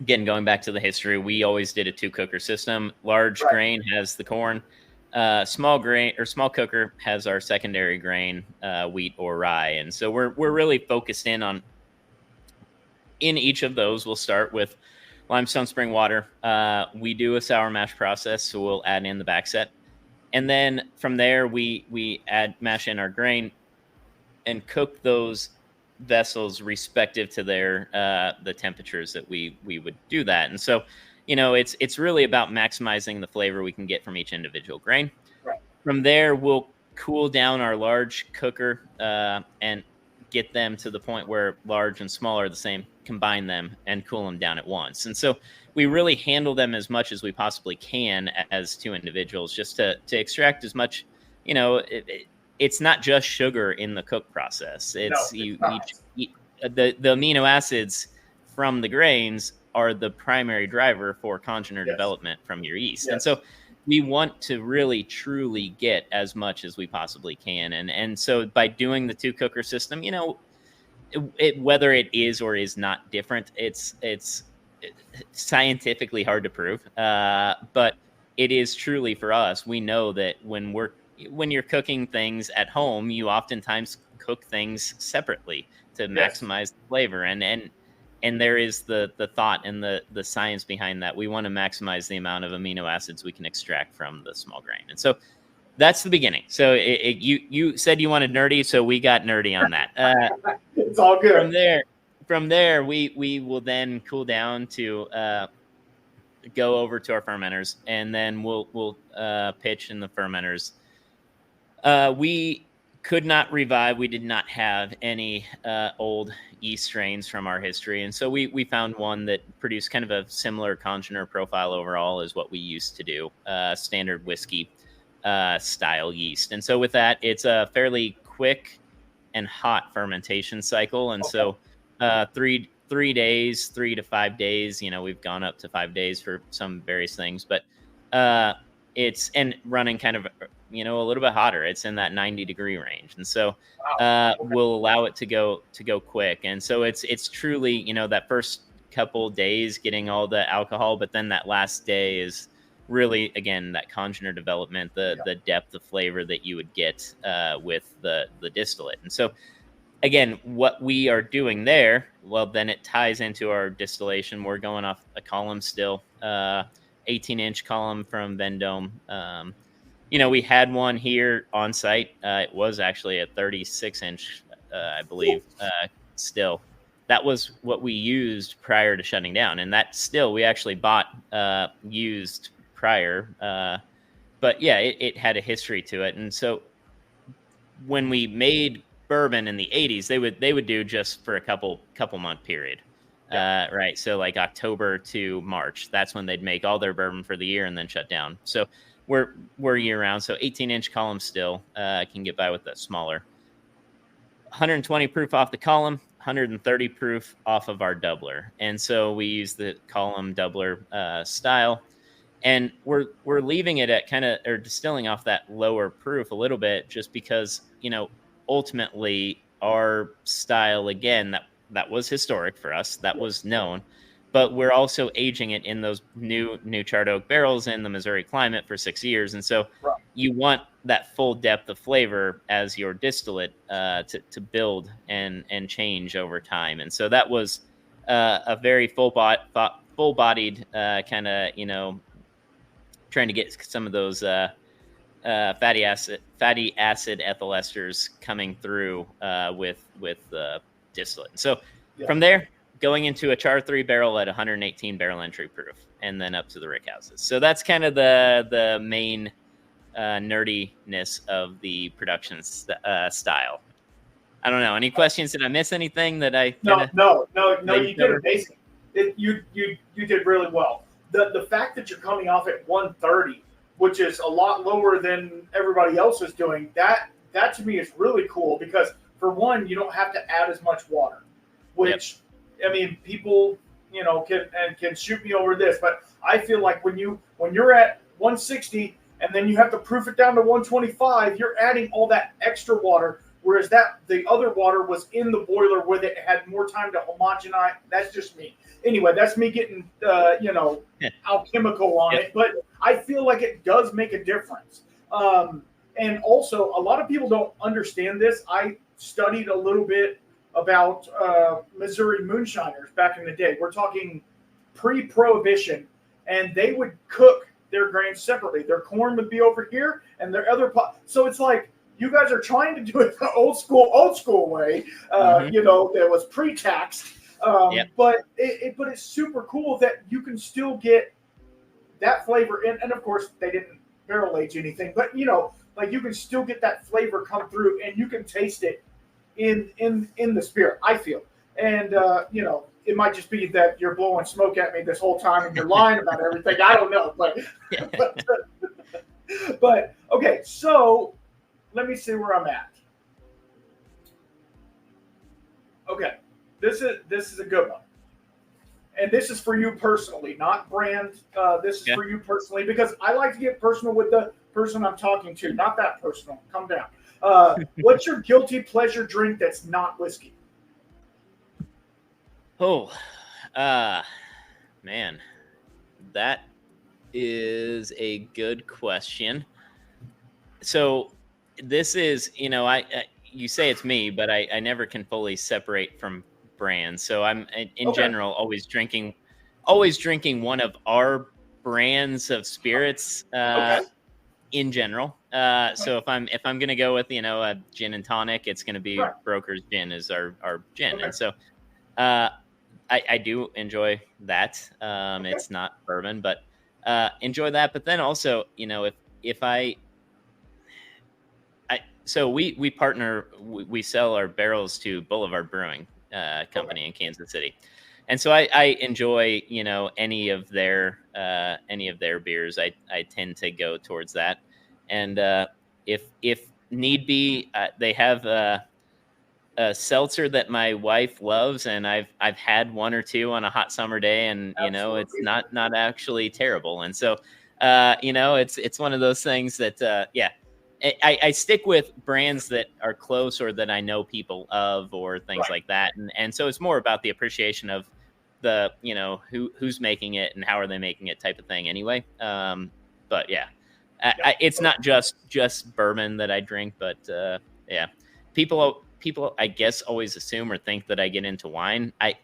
again, going back to the history, we always did a 2-cooker system. Large grain has the corn. Small cooker has our secondary grain, wheat or rye. And so we're really focused in each of those. We'll start with limestone spring water. We do a sour mash process, so we'll add in the back set. And then from there, we mash in our grain and cook those vessels respective to their the temperatures that we would do that. And so it's really about maximizing the flavor we can get from each individual grain. From there, we'll cool down our large cooker and get them to the point where large and small are the same, combine them and cool them down at once. And so we really handle them as much as we possibly can as 2 individuals, just to extract as much. It's not just sugar in the cook process. It's the amino acids from the grains are the primary driver for congener development from your yeast. And so we want to really truly get as much as we possibly can. And so by doing the 2-cooker system, whether it is or is not different, it's scientifically hard to prove. But it is truly, for us, we know that when you're cooking things at home, you oftentimes cook things separately to maximize the flavor. And there is the thought and the science behind that. We want to maximize the amount of amino acids we can extract from the small grain. And so that's the beginning. So you said you wanted nerdy, so we got nerdy on that. It's all good. From there, we will then cool down to go over to our fermenters, and then we'll pitch in the fermenters. We could not revive. We did not have any old yeast strains from our history. And so we found one that produced kind of a similar congener profile overall as what we used to do, standard whiskey style yeast. And so with that, it's a fairly quick and hot fermentation cycle. And so 3 days, 3 to 5 days, we've gone up to 5 days for some various things, but it's and running kind of a little bit hotter. It's in that 90-degree range, and so we'll allow it to go quick. And so it's truly that first couple days getting all the alcohol, but then that last day is really, again, that congener development, the depth of flavor that you would get with the distillate. And so again, what we are doing there, well, then it ties into our distillation. We're going off a column still, 18-inch column from Vendome. We had one here on site. It was actually a 36-inch, I believe, still. That was what we used prior to shutting down. And that still, we actually bought used prior. But yeah, it had a history to it. And so when we made bourbon in the 80s, they would do just for a couple month period. Right. So like October to March, that's when they'd make all their bourbon for the year and then shut down. So we're year round. So 18-inch column still can get by with that smaller. 120 proof off the column, 130 proof off of our doubler. And so we use the column doubler style. And we're leaving it at kind of, or distilling off that lower proof a little bit, just because, ultimately our style, again, that was historic for us, that was known, but we're also aging it in those new charred oak barrels in the Missouri climate for 6 years. And so Right. you want that full depth of flavor as your distillate to build and change over time. And so that was a very full-bodied kind of, trying to get some of those fatty acid ethyl esters coming through with distillate. So from there, going into a char 3 barrel at 118 barrel entry proof, and then up to the rick houses. So that's kind of the main nerdiness of the production style. I don't know. Any questions? Did I miss anything that I? No. You did amazing. You did really well. The fact that you're coming off at 130, which is a lot lower than everybody else is doing, that to me is really cool, because for one, you don't have to add as much water, which I mean, people can shoot me over this, but I feel like when you're at 160 and then you have to proof it down to 125, you're adding all that extra water. Whereas the other water was in the boiler where it had more time to homogenize. That's just me. Anyway, that's me getting, alchemical on it. But I feel like it does make a difference. And also, a lot of people don't understand this. I studied a little bit about Missouri moonshiners back in the day. We're talking pre-Prohibition, and they would cook their grains separately. Their corn would be over here, and their other pot. So it's like, you guys are trying to do it the old school way, that was pre-taxed. But it's super cool that you can still get that flavor in. And of course, they didn't barrel age anything, but like you can still get that flavor come through, and you can taste it in the spirit, I feel. And it might just be that you're blowing smoke at me this whole time and you're lying about everything. I don't know, but okay, so let me see where I'm at. Okay, this is a good one, and this is for you personally, not brand. This is for you personally, because I like to get personal with the person I'm talking to, not that personal. Calm down. What's your guilty pleasure drink that's not whiskey? Oh, man, that is a good question. So this is, you say it's me, but I never can fully separate from brands. So I'm in general always drinking one of our brands of spirits in general. So if I'm gonna go with a gin and tonic, it's gonna be Broker's Gin is our gin, and so I do enjoy that. It's not bourbon, but enjoy that. But then also, if so we partner, we sell our barrels to Boulevard Brewing Company in Kansas City, and so I enjoy any of their beers. I tend to go towards that, and if need be, they have a seltzer that my wife loves, and I've had one or two on a hot summer day, and it's not actually terrible, and so it's one of those things that I stick with brands that are close or that I know people of or things like that. And so it's more about the appreciation of the, who's making it and how are they making it type of thing anyway. But it's not just bourbon that I drink, but people, I guess, always assume or think that I get into wine. I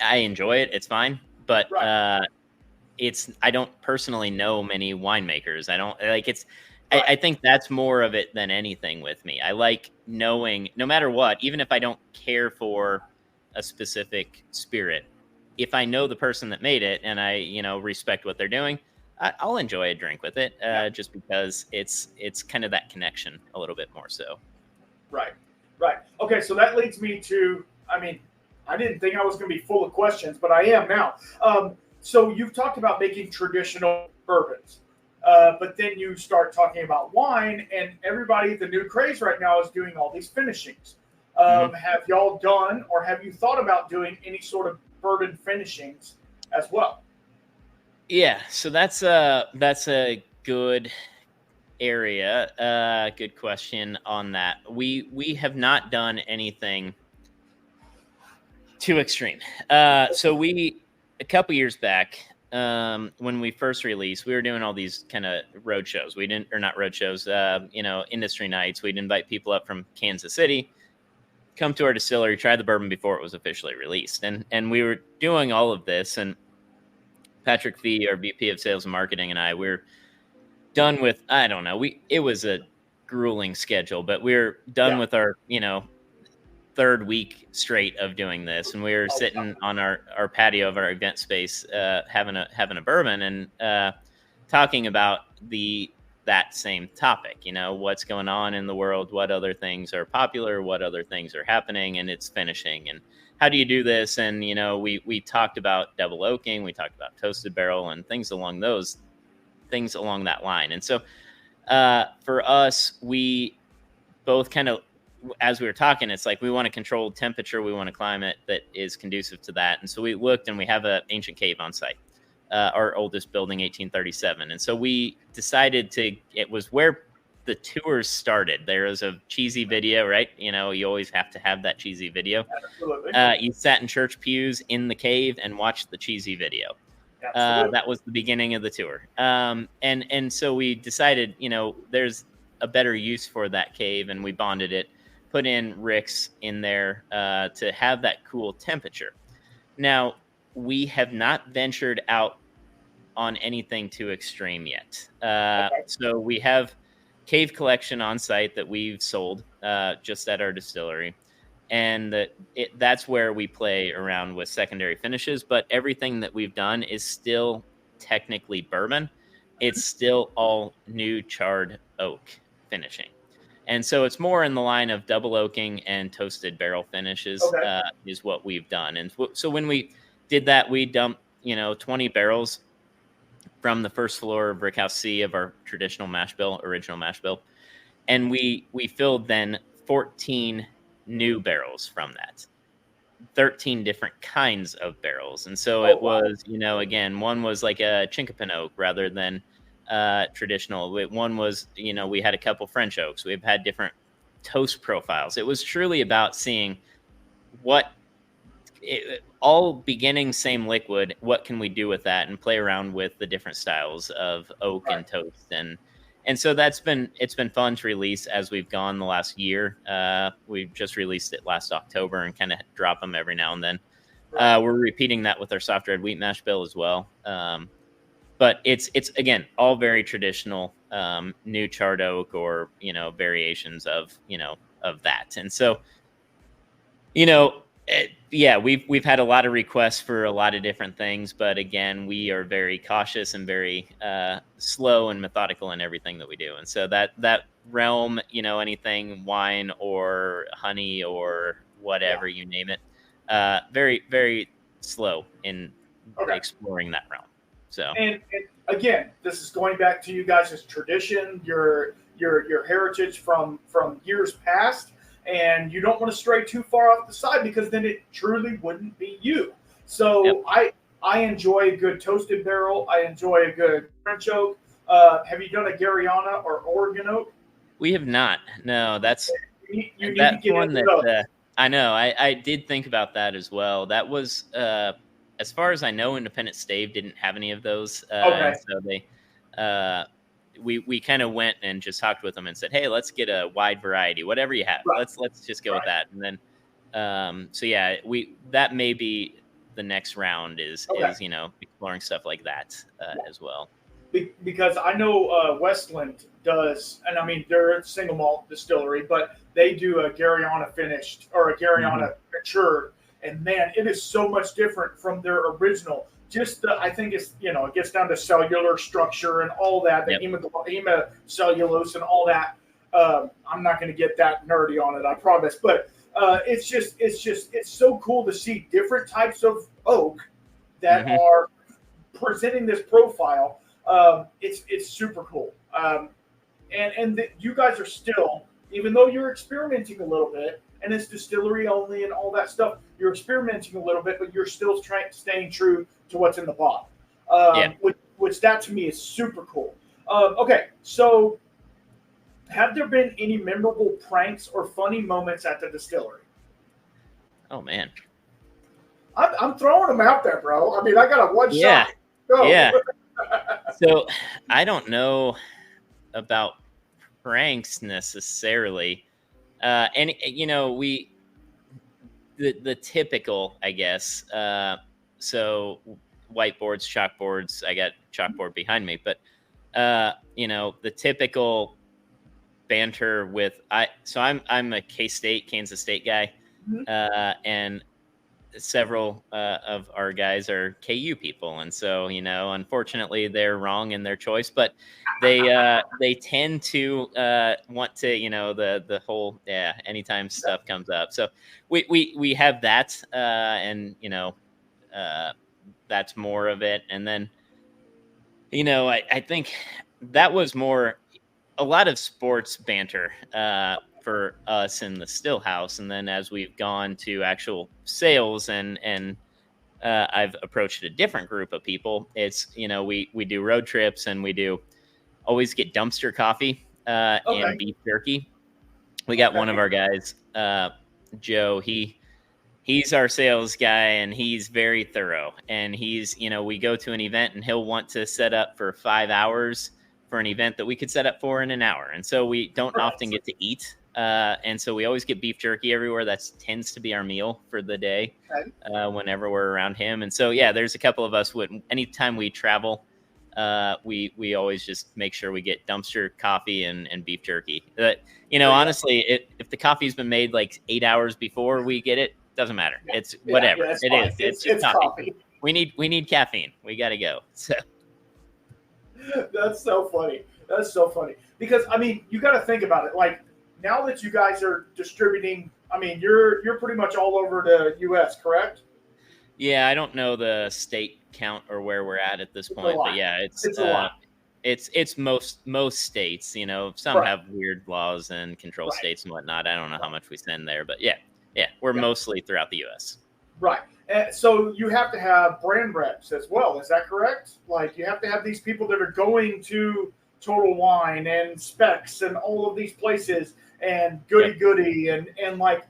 enjoy it. It's fine. But I don't personally know many winemakers. I don't like it's, I think that's more of it than anything with me. I like knowing, no matter what, even if I don't care for a specific spirit, if I know the person that made it and I, respect what they're doing, I'll enjoy a drink with it, just because it's kind of that connection a little bit more so. Right. Okay, so that leads me to, I didn't think I was going to be full of questions, but I am now. So you've talked about making traditional bourbons. But then you start talking about wine, and everybody, the new craze right now is doing all these finishings. Have y'all done, or have you thought about doing any sort of bourbon finishings as well? Yeah, so that's a good area. Good question on that. We have not done anything too extreme. So we a couple years back, when we first released, we were doing all these kind of road shows. We didn't, or not road shows, industry nights. We'd invite people up from Kansas City, come to our distillery, try the bourbon before it was officially released, and we were doing all of this. And Patrick Fee, our VP of Sales and Marketing, and I, we're done with. I don't know. It was a grueling schedule, but we're done Yeah. with our third week straight of doing this, and we were sitting on our patio of our event space, having a bourbon and talking about that same topic. What's going on in the world, what other things are popular, what other things are happening, and it's finishing, and how do you do this? And we talked about double oaking, we talked about toasted barrel, and things along that line. And so for us, we both kind of, as we were talking, it's like we want a controlled temperature, we want a climate that is conducive to that. And so we looked, and we have an ancient cave on site, our oldest building, 1837. And so we decided it was where the tours started. There was a cheesy video, right? You always have to have that cheesy video. Absolutely. You sat in church pews in the cave and watched the cheesy video. That was the beginning of the tour. And so we decided, there's a better use for that cave, and we bonded it, put in ricks in there to have that cool temperature. Now, we have not ventured out on anything too extreme yet. So we have cave collection on site that we've sold just at our distillery. And that's where we play around with secondary finishes. But everything that we've done is still technically bourbon. It's still all new charred oak finishing. And so it's more in the line of double oaking and toasted barrel finishes is what we've done. And so when we did that, we dumped 20 barrels from the first floor of Brickhouse C of our traditional original mash bill. And we filled then 14 new barrels from that, 13 different kinds of barrels. And so it was, again, one was like a chinkapin oak rather than traditional. One was, we had a couple French oaks. We've had different toast profiles. It was truly about seeing all beginning same liquid, what can we do with that, and play around with the different styles of oak and toast. And so it's been fun to release as we've gone the last year. We've just released it last October and kind of drop them every now and then. We're repeating that with our soft red wheat mash bill as well. But it's again, all very traditional, new charred oak or, variations of that. And so, we've had a lot of requests for a lot of different things, but again, we are very cautious and very slow and methodical in everything that we do. And so that realm, anything wine or honey or whatever, you name it, very, very slow in exploring that realm. So, and again, this is going back to you guys' tradition, your heritage from years past. And you don't want to stray too far off the side, because then it truly wouldn't be you. So I enjoy a good toasted barrel. I enjoy a good French oak. Have you done a Gariana or Oregon oak? We have not. No, that's you need to get one into that I know. I did think about that as well. That was, as far as I know, Independent Stave didn't have any of those. So they, we kind of went and just talked with them and said, hey, let's get a wide variety, whatever you have. Let's just go with that. And then, that may be the next round is exploring stuff like that as well. Because I know Westland does, and I mean, they're a single malt distillery, but they do a Gariana finished or a Gariana matured. And man, it is so much different from their original. Just I think it's, it gets down to cellular structure and all that, the hemacellulose and all that. I'm not going to get that nerdy on it, I promise. But it's so cool to see different types of oak that are presenting this profile. It's super cool. You guys are still, even though you're experimenting a little bit, and it's distillery only and all that stuff, you're experimenting a little bit, but you're still staying true to what's in the bottle. Yeah. Which that to me is super cool. Okay, so have there been any memorable pranks or funny moments at the distillery? Oh man. I'm throwing them out there, bro. I mean, I got a one Yeah. shot. Go. Yeah. So I don't know about pranks necessarily. And the typical, I guess. So whiteboards, chalkboards. I got chalkboard behind me, but the typical banter with I'm a Kansas State guy, Mhm. and several of our guys are KU people, and so unfortunately they're wrong in their choice, but they tend to want to the whole anytime stuff comes up, so we have that, and uh, that's more of it, and then I think that was more a lot of sports banter for us in the still house, and then as we've gone to actual sales and I've approached a different group of people, it's we do road trips, and we do always get dumpster coffee and Okay. beef jerky. We got one of Okay. our guys, Joe. He's our sales guy, and he's very thorough, and we go to an event and he'll want to set up for 5 hours for an event that we could set up for in an hour. And so we don't often get to eat. And so we always get beef jerky everywhere. That tends to be our meal for the day Okay. whenever we're around him. And so, yeah, there's a couple of us anytime we travel, we always just make sure we get dumpster coffee and beef jerky. Honestly, if the coffee's been made like 8 hours before we get it, doesn't matter. It's whatever. Yeah, it fine. is. It's just coffee. We need caffeine. We got to go. So That's so funny. That's so funny. Because I mean, you got to think about it. Like now that you guys are distributing, I mean, you're pretty much all over the U.S., correct? yeah, I don't know the state count or where we're at this point, but yeah, It's a lot. It's most states. Some Right. have weird laws and control Right. states and whatnot. I don't know how much we send there, but yeah, we're mostly throughout the U.S. Right. And so you have to have brand reps as well. Is that correct? Like you have to have these people that are going to Total Wine and Specs and all of these places and goody and like,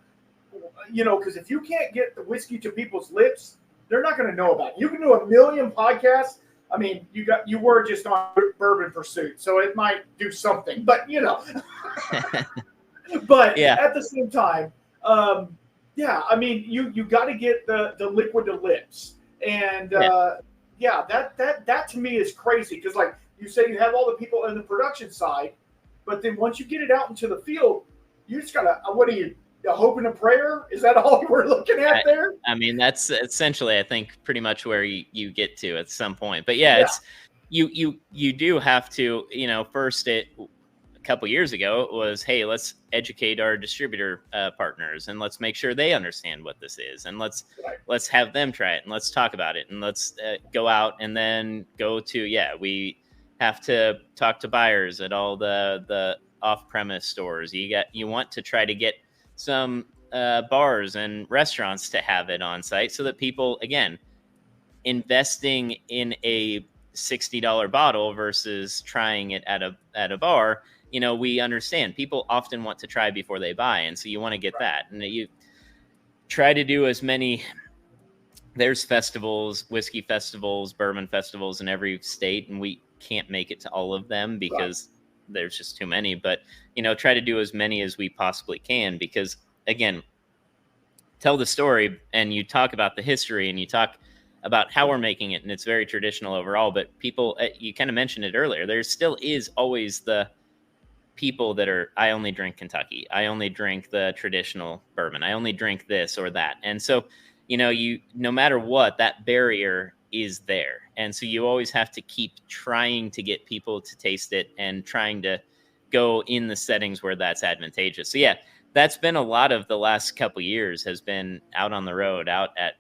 because if you can't get the whiskey to people's lips, they're not going to know about it. You can do a million podcasts. I mean, you were just on Bourbon Pursuit, so it might do something, but but Yeah. at the same time, I mean, you got to get the liquid to lips, and that to me is crazy because, like you say, you have all the people in the production side, but then once you get it out into the field, you just gotta. What are you? A hope and a prayer? Is that all we're looking at there? I mean, that's essentially, I think, pretty much where you get to at some point. But yeah, it's you do have to, first a couple years ago it was, hey, let's educate our distributor partners and let's make sure they understand what this is, and let's have them try it, and let's talk about it, and let's go out and then go to we have to talk to buyers at all the off-premise stores. You want to try to get some bars and restaurants to have it on site so that people, again, investing in a $60 bottle versus trying it at a bar, we understand people often want to try before they buy. And so you want to get that. And you try to do as many, there's festivals, whiskey festivals, bourbon festivals in every state. And we can't make it to all of them because there's just too many, but try to do as many as we possibly can, because again, tell the story and you talk about the history and you talk about how we're making it, and it's very traditional overall, but people, you kind of mentioned it earlier, there still is always the people that are, I only drink Kentucky, I only drink the traditional bourbon, I only drink this or that. And so you no matter what, that barrier is there. And so you always have to keep trying to get people to taste it and trying to go in the settings where that's advantageous. So that's been a lot of the last couple of years, has been out on the road, out at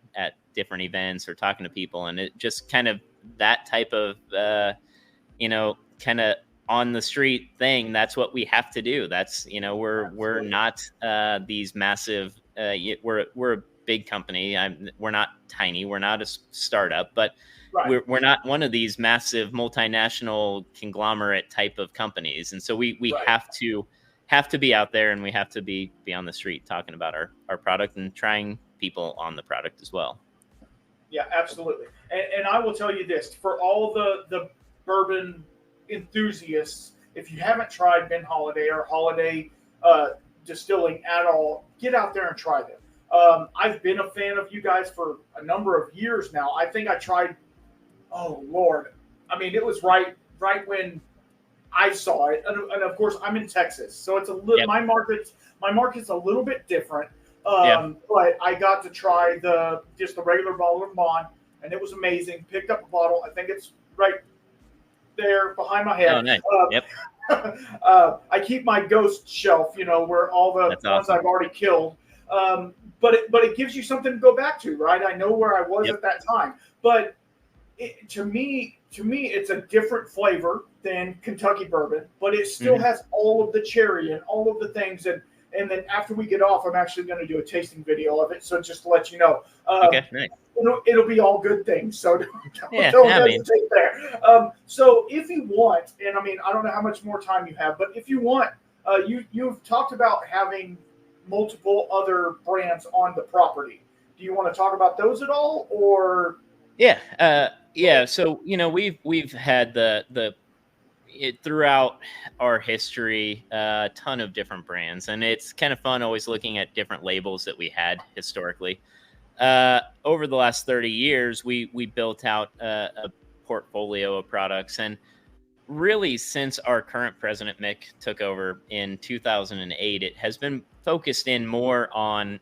different events or talking to people. And it just kind of that type of, kind of on the street thing. That's what we have to do. That's, we're not these massive, we're a big company. We're not tiny. We're not a startup, but Right. we're not one of these massive multinational conglomerate type of companies. And so we Right. have to be out there, and we have to be on the street talking about our product and trying people on the product as well. Yeah, absolutely. And I will tell you this, for all the bourbon enthusiasts, if you haven't tried Ben Holladay or Holladay Distilling at all, get out there and try them. I've been a fan of you guys for a number of years now. I think I tried, oh Lord, I mean, it was right when I saw it, and of course I'm in Texas, so it's a little Yep. my market's a little bit different. Yeah. But I got to try just the regular bottle of Bond, and it was amazing. Picked up a bottle. I think it's right there behind my head. Oh, nice. Yep. I keep my ghost shelf, where all the That's ones awesome. I've already killed. But it gives you something to go back to, right? I know where I was Yep. at that time, but to me, it's a different flavor than Kentucky bourbon, but it still has all of the cherry and all of the things. And then after we get off, I'm actually going to do a tasting video of it. So just to let you know, Okay, nice. it'll be all good things. So don't I mean, hesitate there. So if you want, and I mean, I don't know how much more time you have, but if you want, you've talked about having multiple other brands on the property. Do you want to talk about those at all, or? Yeah. So we've had throughout our history a ton of different brands, and it's kind of fun always looking at different labels that we had historically. Over the last 30 years, we built out a portfolio of products, and really since our current president Mick took over in 2008, it has been focused in more on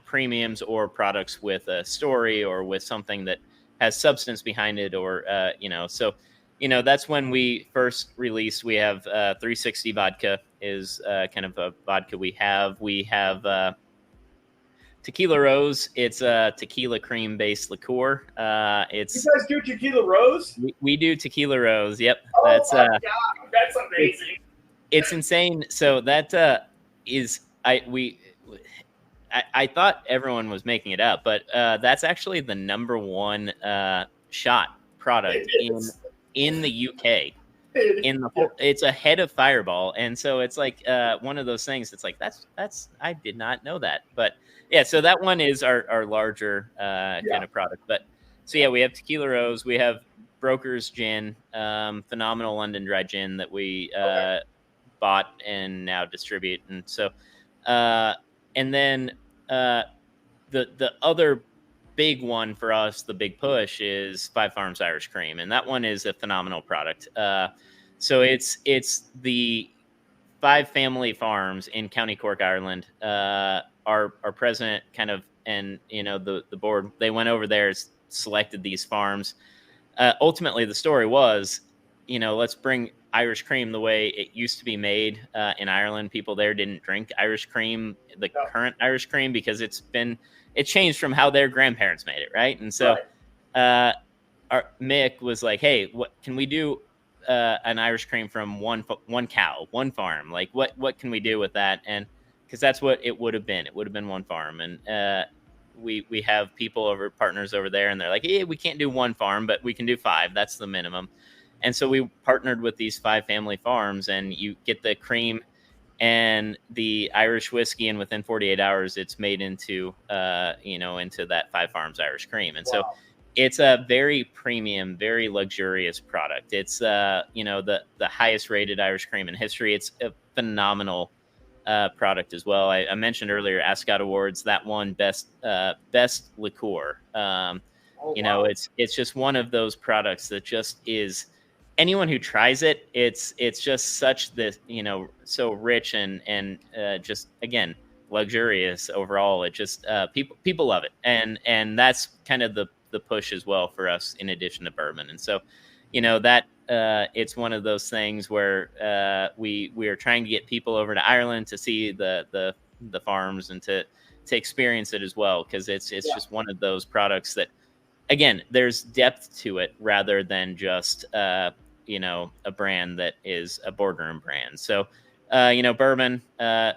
premiums or products with a story or with something that has substance behind it, or so that's when we first released. We have 360 vodka is kind of a vodka we have. Tequila Rose. It's a tequila cream based liqueur. You guys do Tequila Rose? We do Tequila Rose. Yep. Oh my God, that's amazing. It's insane. So that is I thought everyone was making it up, but that's actually the number one shot product in the UK. It's ahead of Fireball, and so it's like one of those things. It's like that's I did not know that, but yeah. So that one is our larger kind of product. But so yeah, we have Tequila Rose, we have Broker's Gin, phenomenal London dry gin that we bought and now distribute, and so and then the other big one for us, the big push, is Five Farms Irish Cream, and that one is a phenomenal product. So it's the five family farms in County Cork, Ireland. Our president kind of, and the board, they went over there, selected these farms. Ultimately, the story was, let's bring Irish cream the way it used to be made in Ireland. People there didn't drink Irish cream, current Irish cream, because it changed from how their grandparents made it, right? And so our Mick was like, hey, what can we do an Irish cream from one cow, one farm? Like, what can we do with that? And because that's what it would have been. It would have been one farm. And we have partners over there, and they're like, hey, we can't do one farm, but we can do five. That's the minimum. And so we partnered with these five family farms, and you get the cream and the Irish whiskey, and within 48 hours, it's made into into that Five Farms Irish cream. And so it's a very premium, very luxurious product. It's the highest rated Irish cream in history. It's a phenomenal product as well. I mentioned earlier Ascot Awards, that won best liqueur. It's just one of those products that just is, anyone who tries it, it's just such this, so rich and just, again, luxurious overall. It just people love it, and that's kind of the push as well for us, in addition to bourbon. And so that it's one of those things where we are trying to get people over to Ireland to see the farms and to experience it as well, because it's just one of those products that, again, there's depth to it rather than just a brand that is a boardroom brand. So bourbon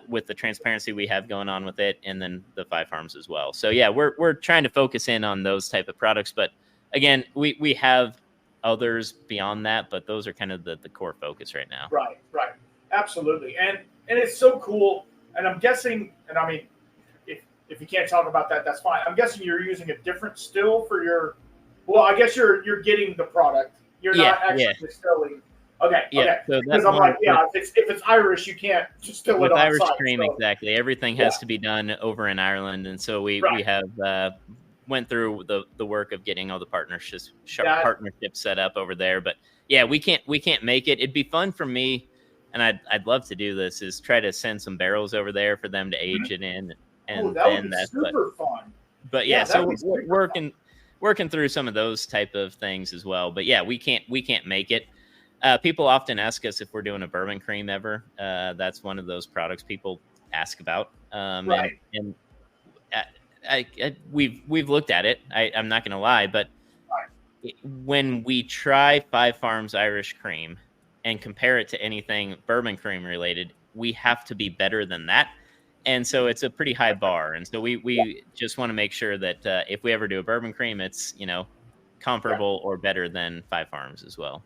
with the transparency we have going on with it, and then the Five Farms as well. So yeah, we're trying to focus in on those type of products. But again, we have others beyond that, but those are kind of the core focus right now. Right, absolutely, and it's so cool. And I'm guessing, and I mean, if you can't talk about that, that's fine. I'm guessing you're using a different still for your. Well, I guess you're getting the product. You're not actually distilling. Okay. So because I'm like, if it's Irish, you can't distill it on Irish site, cream. So. Exactly, everything has to be done over in Ireland, and so we have went through the work of getting all the partnerships set up over there. But yeah, we can't make it. It'd be fun for me, and I'd love to do this. Is try to send some barrels over there for them to age it in, and that would be super fun. But so we're working through some of those type of things as well. But yeah, we can't make it. People often ask us if we're doing a bourbon cream ever. That's one of those products people ask about. And we've looked at it. I'm not going to lie, but when we try Five Farms Irish cream and compare it to anything bourbon cream related, we have to be better than that. And so it's a pretty high bar. And so we just want to make sure that if we ever do a bourbon cream, it's, comparable or better than Five Farms as well.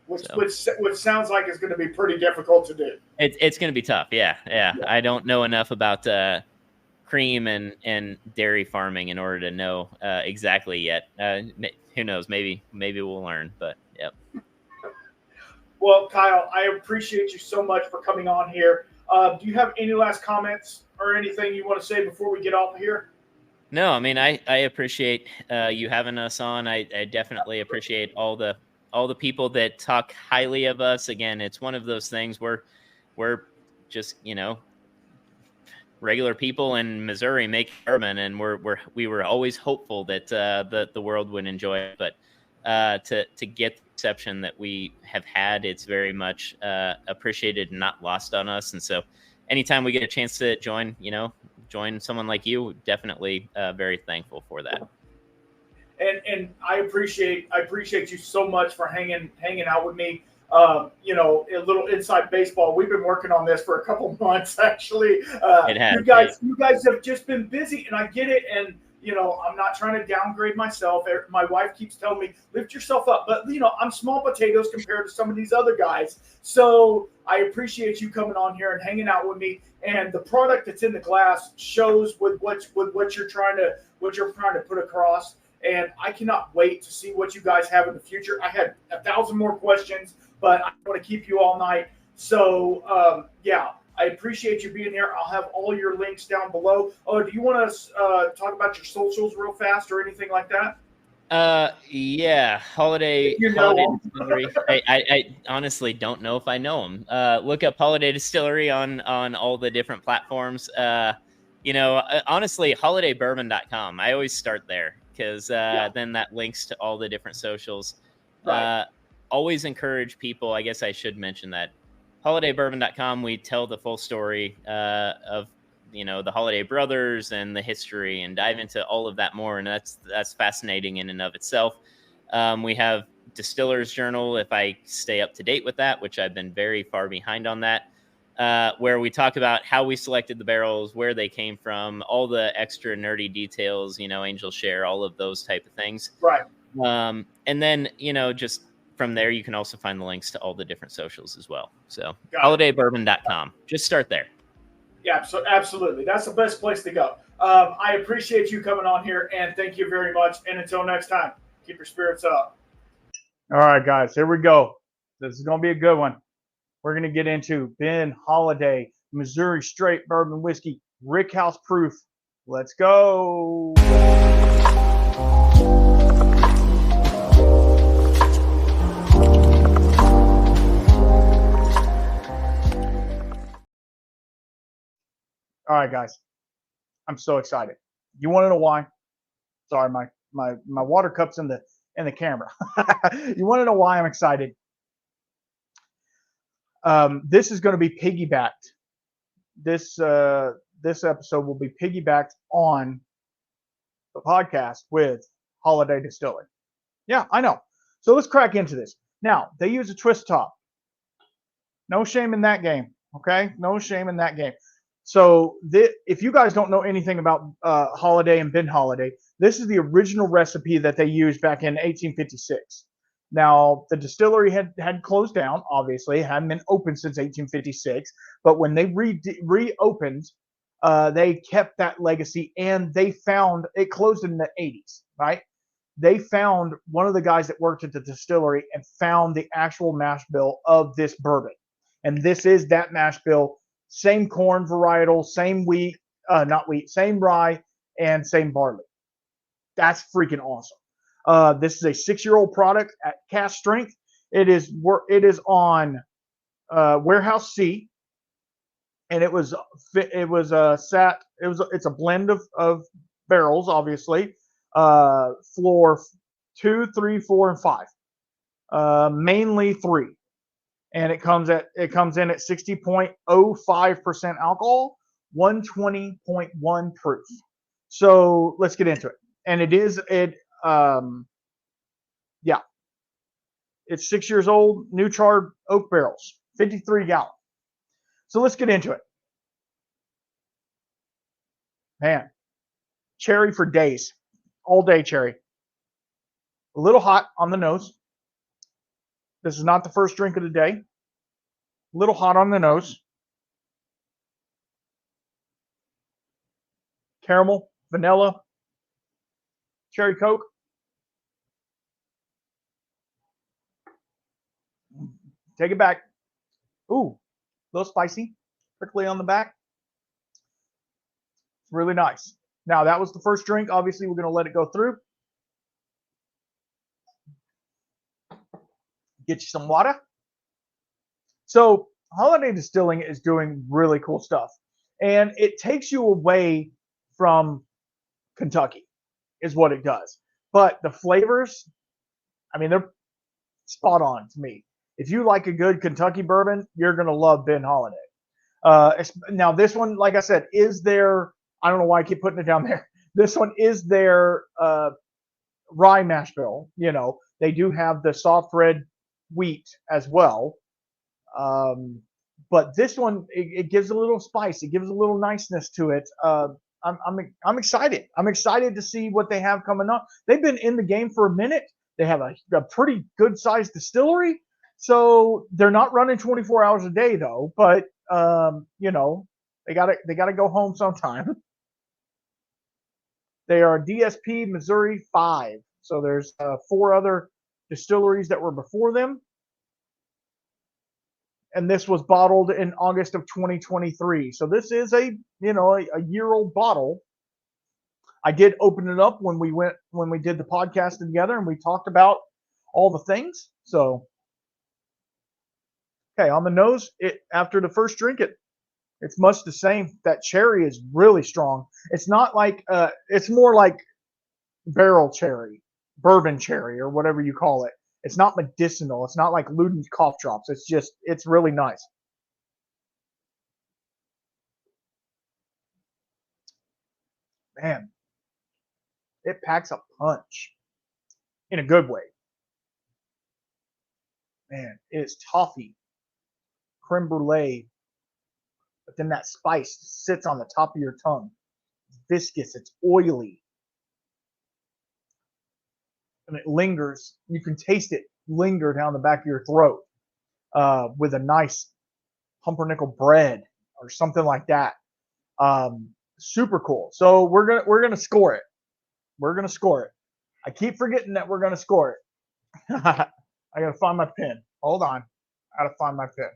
Which sounds like it's going to be pretty difficult to do. It's going to be tough. Yeah. I don't know enough about cream and dairy farming in order to know exactly yet. Who knows? Maybe we'll learn. But yep. Well, Kyle, I appreciate you so much for coming on here. Do you have any last comments or anything you want to say before we get off of here? No, I mean, I appreciate you having us on. I definitely appreciate all the people that talk highly of us. Again, it's one of those things where we're just, regular people in Missouri make bourbon, and we were always hopeful that the world would enjoy it. But to get the reception that we have had, it's very much appreciated and not lost on us. And so anytime we get a chance to join someone like you, definitely very thankful for that. And I appreciate you so much for hanging out with me. A little inside baseball. We've been working on this for a couple months, actually. It has. You guys have just been busy, and I get it. And I'm not trying to downgrade myself. My wife keeps telling me, lift yourself up. But I'm small potatoes compared to some of these other guys. So I appreciate you coming on here and hanging out with me. And the product that's in the glass shows with what you're trying to put across. And I cannot wait to see what you guys have in the future. I had 1,000 more questions, but I want to keep you all night. So, I appreciate you being here. I'll have all your links down below. Oh, do you want to talk about your socials real fast or anything like that? Holladay. Holladay Distillery. I honestly don't know if I know them. Look up Holladay Distillery on all the different platforms. Honestly, holladaybourbon.com. I always start there. Because then that links to all the different socials. Right. Always encourage people. I guess I should mention that holladaybourbon.com. We tell the full story of the Holladay brothers and the history, and dive into all of that more. And that's fascinating in and of itself. We have Distiller's Journal. If I stay up to date with that, which I've been very far behind on that. Where we talk about how we selected the barrels, where they came from, all the extra nerdy details, Angel Share, all of those type of things. Right. And then, just from there, you can also find the links to all the different socials as well. So holladaybourbon.com. Just start there. Yeah, so absolutely. That's the best place to go. I appreciate you coming on here, and thank you very much. And until next time, keep your spirits up. All right, guys, here we go. This is going to be a good one. We're going to get into Ben Holladay, Missouri Straight Bourbon Whiskey, Rickhouse Proof. Let's go. All right, guys. I'm so excited. You want to know why? Sorry, my water cup's in the camera. You want to know why I'm excited? This is going to be piggybacked. This episode will be piggybacked on the podcast with Holladay Distilling. Yeah, I know. So let's crack into this. Now, they use a twist top. No shame in that game. Okay, no shame in that game. So if you guys don't know anything about Holladay and Ben Holladay, this is the original recipe that they used back in 1856. Now, the distillery had closed down, obviously, it hadn't been open since 1856, but when they reopened, they kept that legacy, and they found it closed in the 80s, right? They found one of the guys that worked at the distillery and found the actual mash bill of this bourbon. And this is that mash bill, same corn varietal, same wheat, not wheat, same rye, and same barley. That's freaking awesome. This is a 6-year-old product at cask strength. It is on Warehouse C, and it's a blend of barrels, obviously. Floor 2, 3, 4, and 5. Mainly 3. And it comes in at 60.05% alcohol, 120.1 proof. So let's get into it. And it's 6 years old, new charred oak barrels, 53 gallon. So let's get into it. Man, cherry for days, all day cherry. A little hot on the nose. This is not the first drink of the day. A little hot on the nose. Caramel, vanilla, cherry Coke. Take it back. Ooh, a little spicy, prickly on the back. It's really nice. Now, that was the first drink. Obviously, we're going to let it go through. Get you some water. So, Holladay Distilling is doing really cool stuff. And it takes you away from Kentucky, is what it does. But the flavors, I mean, they're spot on to me. If you like a good Kentucky bourbon, you're going to love Ben Holladay. Now, this one, like I said, is their, I don't know why I keep putting it down there. This one is their rye mash bill. You know, they do have the soft red wheat as well. But this one, it gives a little spice. It gives a little niceness to it. I'm excited. I'm excited to see what they have coming up. They've been in the game for a minute. They have a pretty good sized distillery. So they're not running 24 hours a day though, but you know, they gotta go home sometime. They are DSP Missouri 5. So there's 4 other distilleries that were before them. And this was bottled in August of 2023. So this is a year-old bottle. I did open it up when we did the podcast together and we talked about all the things. So okay, on the nose, after the first drink, it's much the same. That cherry is really strong. It's not like it's more like barrel cherry, bourbon cherry, or whatever you call it. It's not medicinal. It's not like Luden's cough drops. It's really nice. Man, it packs a punch in a good way. Man, it's toffee, creme brulee, but then that spice sits on the top of your tongue. It's viscous. It's oily. And it lingers. You can taste it linger down the back of your throat with a nice pumpernickel bread or something like that. Super cool. So we're gonna score it. We're gonna score it. I keep forgetting that we're gonna score it. I gotta find my pen. Hold on. I gotta find my pen.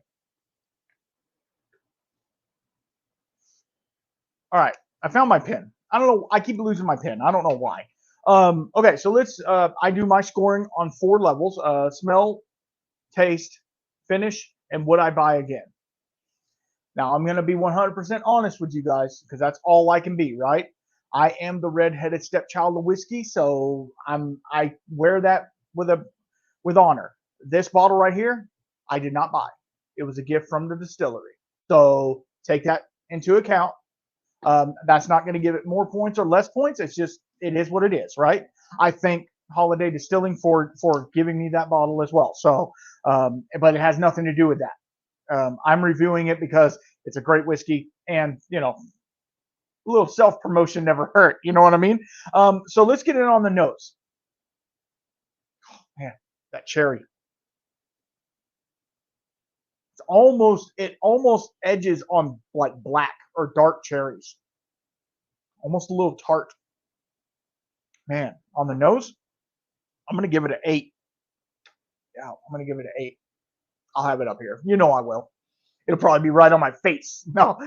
All right, I found my pen. I don't know. I keep losing my pen. I don't know why. Okay, so let's. I do my scoring on 4 levels: smell, taste, finish, and would I buy again. Now I'm gonna be 100% honest with you guys because that's all I can be, right? I am the redheaded stepchild of whiskey, so I wear that with honor. This bottle right here, I did not buy. It was a gift from the distillery, so take that into account. That's not going to give it more points or less points. It is what it is, right? I thank Holladay Distilling for giving me that bottle as well. So, but it has nothing to do with that. I'm reviewing it because it's a great whiskey, and a little self-promotion never hurt. You know what I mean? So let's get in on the nose. Oh, man, that cherry. It almost edges on like black or dark cherries. Almost a little tart. Man, on the nose, I'm going to give it an 8. Yeah, I'm going to give it an 8. I'll have it up here. You know I will. It'll probably be right on my face. No,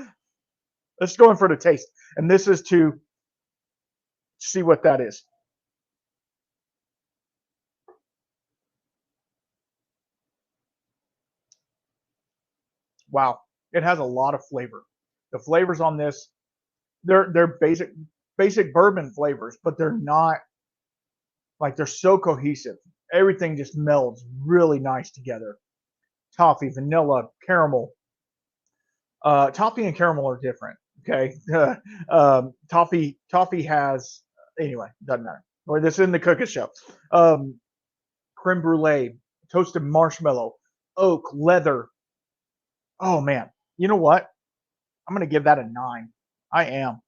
let's go in for the taste. And this is to see what that is. Wow, it has a lot of flavor. The flavors on this, they're basic bourbon flavors, but they're not like, they're so cohesive. Everything just melds really nice together. Toffee, vanilla, caramel. Toffee and caramel are different. Okay, toffee has, anyway, doesn't matter. Or this is in the cooking show. Creme brulee, toasted marshmallow, oak, leather. Oh man, you know what? I'm gonna give that a 9. I am.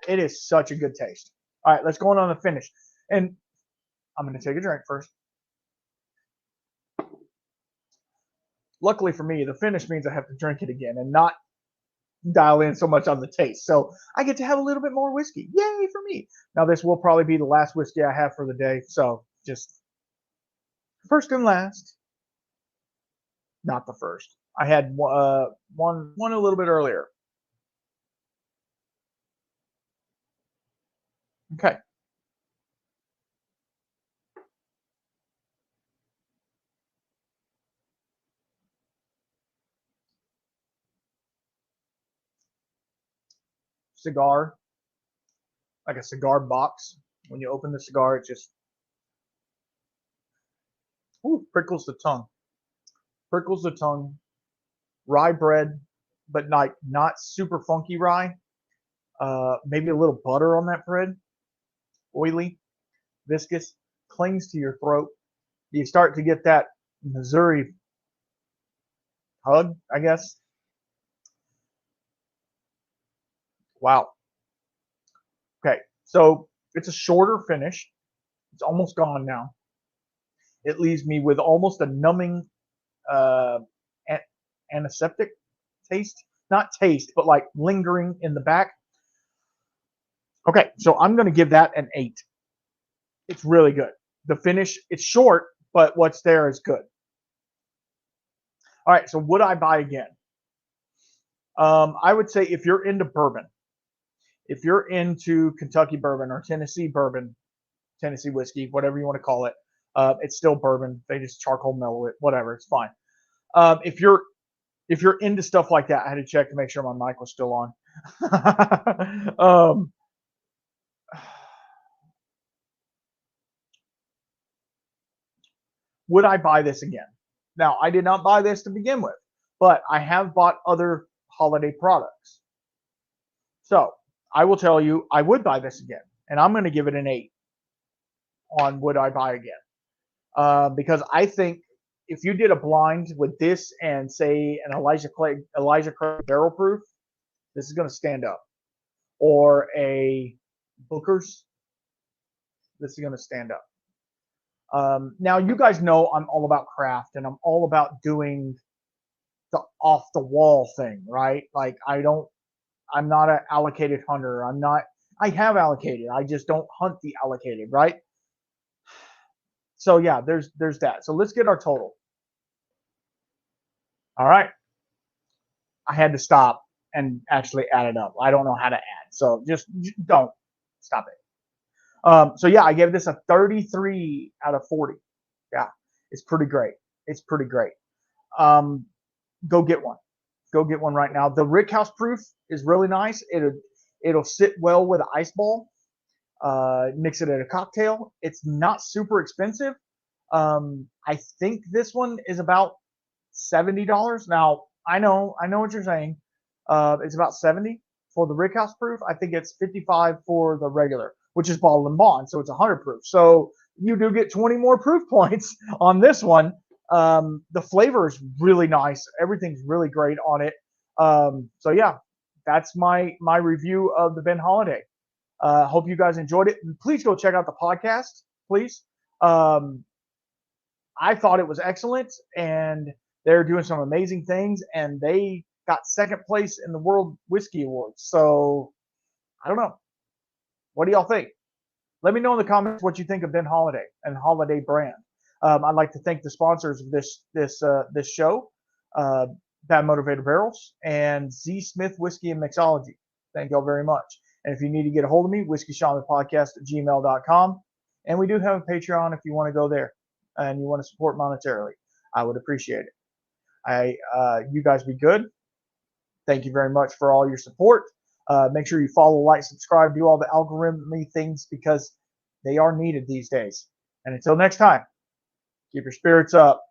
It is such a good taste. All right, let's go on the finish, and I'm gonna take a drink first. Luckily for me, the finish means I have to drink it again and not dial in so much on the taste. So I get to have a little bit more whiskey. Yay for me. Now this will probably be the last whiskey I have for the day. So just first and last. Not the first. I had one a little bit earlier. Okay. Cigar, like a cigar box. When you open the cigar, it just prickles the tongue. Prickles the tongue. Rye bread, but not super funky rye. Maybe a little butter on that bread. Oily, viscous, clings to your throat. You start to get that Missouri hug, I guess. Wow. Okay, so it's a shorter finish. It's almost gone now. It leaves me with almost a numbing antiseptic taste. Not taste, but like lingering in the back. Okay, so I'm going to give that an 8. It's really good. The finish, it's short, but what's there is good. All right, so would I buy again? I would say if you're into bourbon, if you're into Kentucky bourbon or Tennessee bourbon, Tennessee whiskey, whatever you want to call it, it's still bourbon. They just charcoal mellow it, whatever. It's fine. If you're into stuff like that, I had to check to make sure my mic was still on. Would I buy this again? Now, I did not buy this to begin with, but I have bought other Holladay products. So I will tell you, I would buy this again, and I'm going to give it an 8 on would I buy again. Because I think if you did a blind with this and say an Elijah Craig barrel proof, this is going to stand up. Or a Booker's, this is going to stand up. Now, you guys know I'm all about craft, and I'm all about doing the off the wall thing, right? Like I'm not an allocated hunter. I have allocated. I just don't hunt the allocated, right? So yeah, there's that. So let's get our total. All right. I had to stop and actually add it up. I don't know how to add. So just don't stop it. So yeah, I gave this a 33 out of 40. Yeah, it's pretty great. It's pretty great. Go get one. Go get one right now. The Rickhouse proof is really nice. It'll sit well with an ice ball. Mix it in a cocktail. It's not super expensive. I think this one is about $70. Now I know what you're saying. It's about 70 for the Rickhouse proof. I think it's 55 for the regular, which is bottled and bond, so it's 100 proof. So you do get 20 more proof points on this one. The flavor is really nice. Everything's really great on it. So yeah, that's my review of the Ben Holladay. Hope you guys enjoyed it. And please go check out the podcast, please. I thought it was excellent, and they're doing some amazing things, and they got second place in the World Whiskey Awards. So I don't know. What do y'all think? Let me know in the comments what you think of Ben Holladay and Holladay brand. I'd like to thank the sponsors of this show, Bad Motivator Barrels and Z Smith Whiskey and Mixology. Thank y'all very much. And if you need to get a hold of me, whiskeyshamancpodcast@gmail.com. And we do have a Patreon if you want to go there and you want to support monetarily. I would appreciate it. You guys be good. Thank you very much for all your support. Make sure you follow, like, subscribe, do all the algorithmic things because they are needed these days. And until next time, keep your spirits up.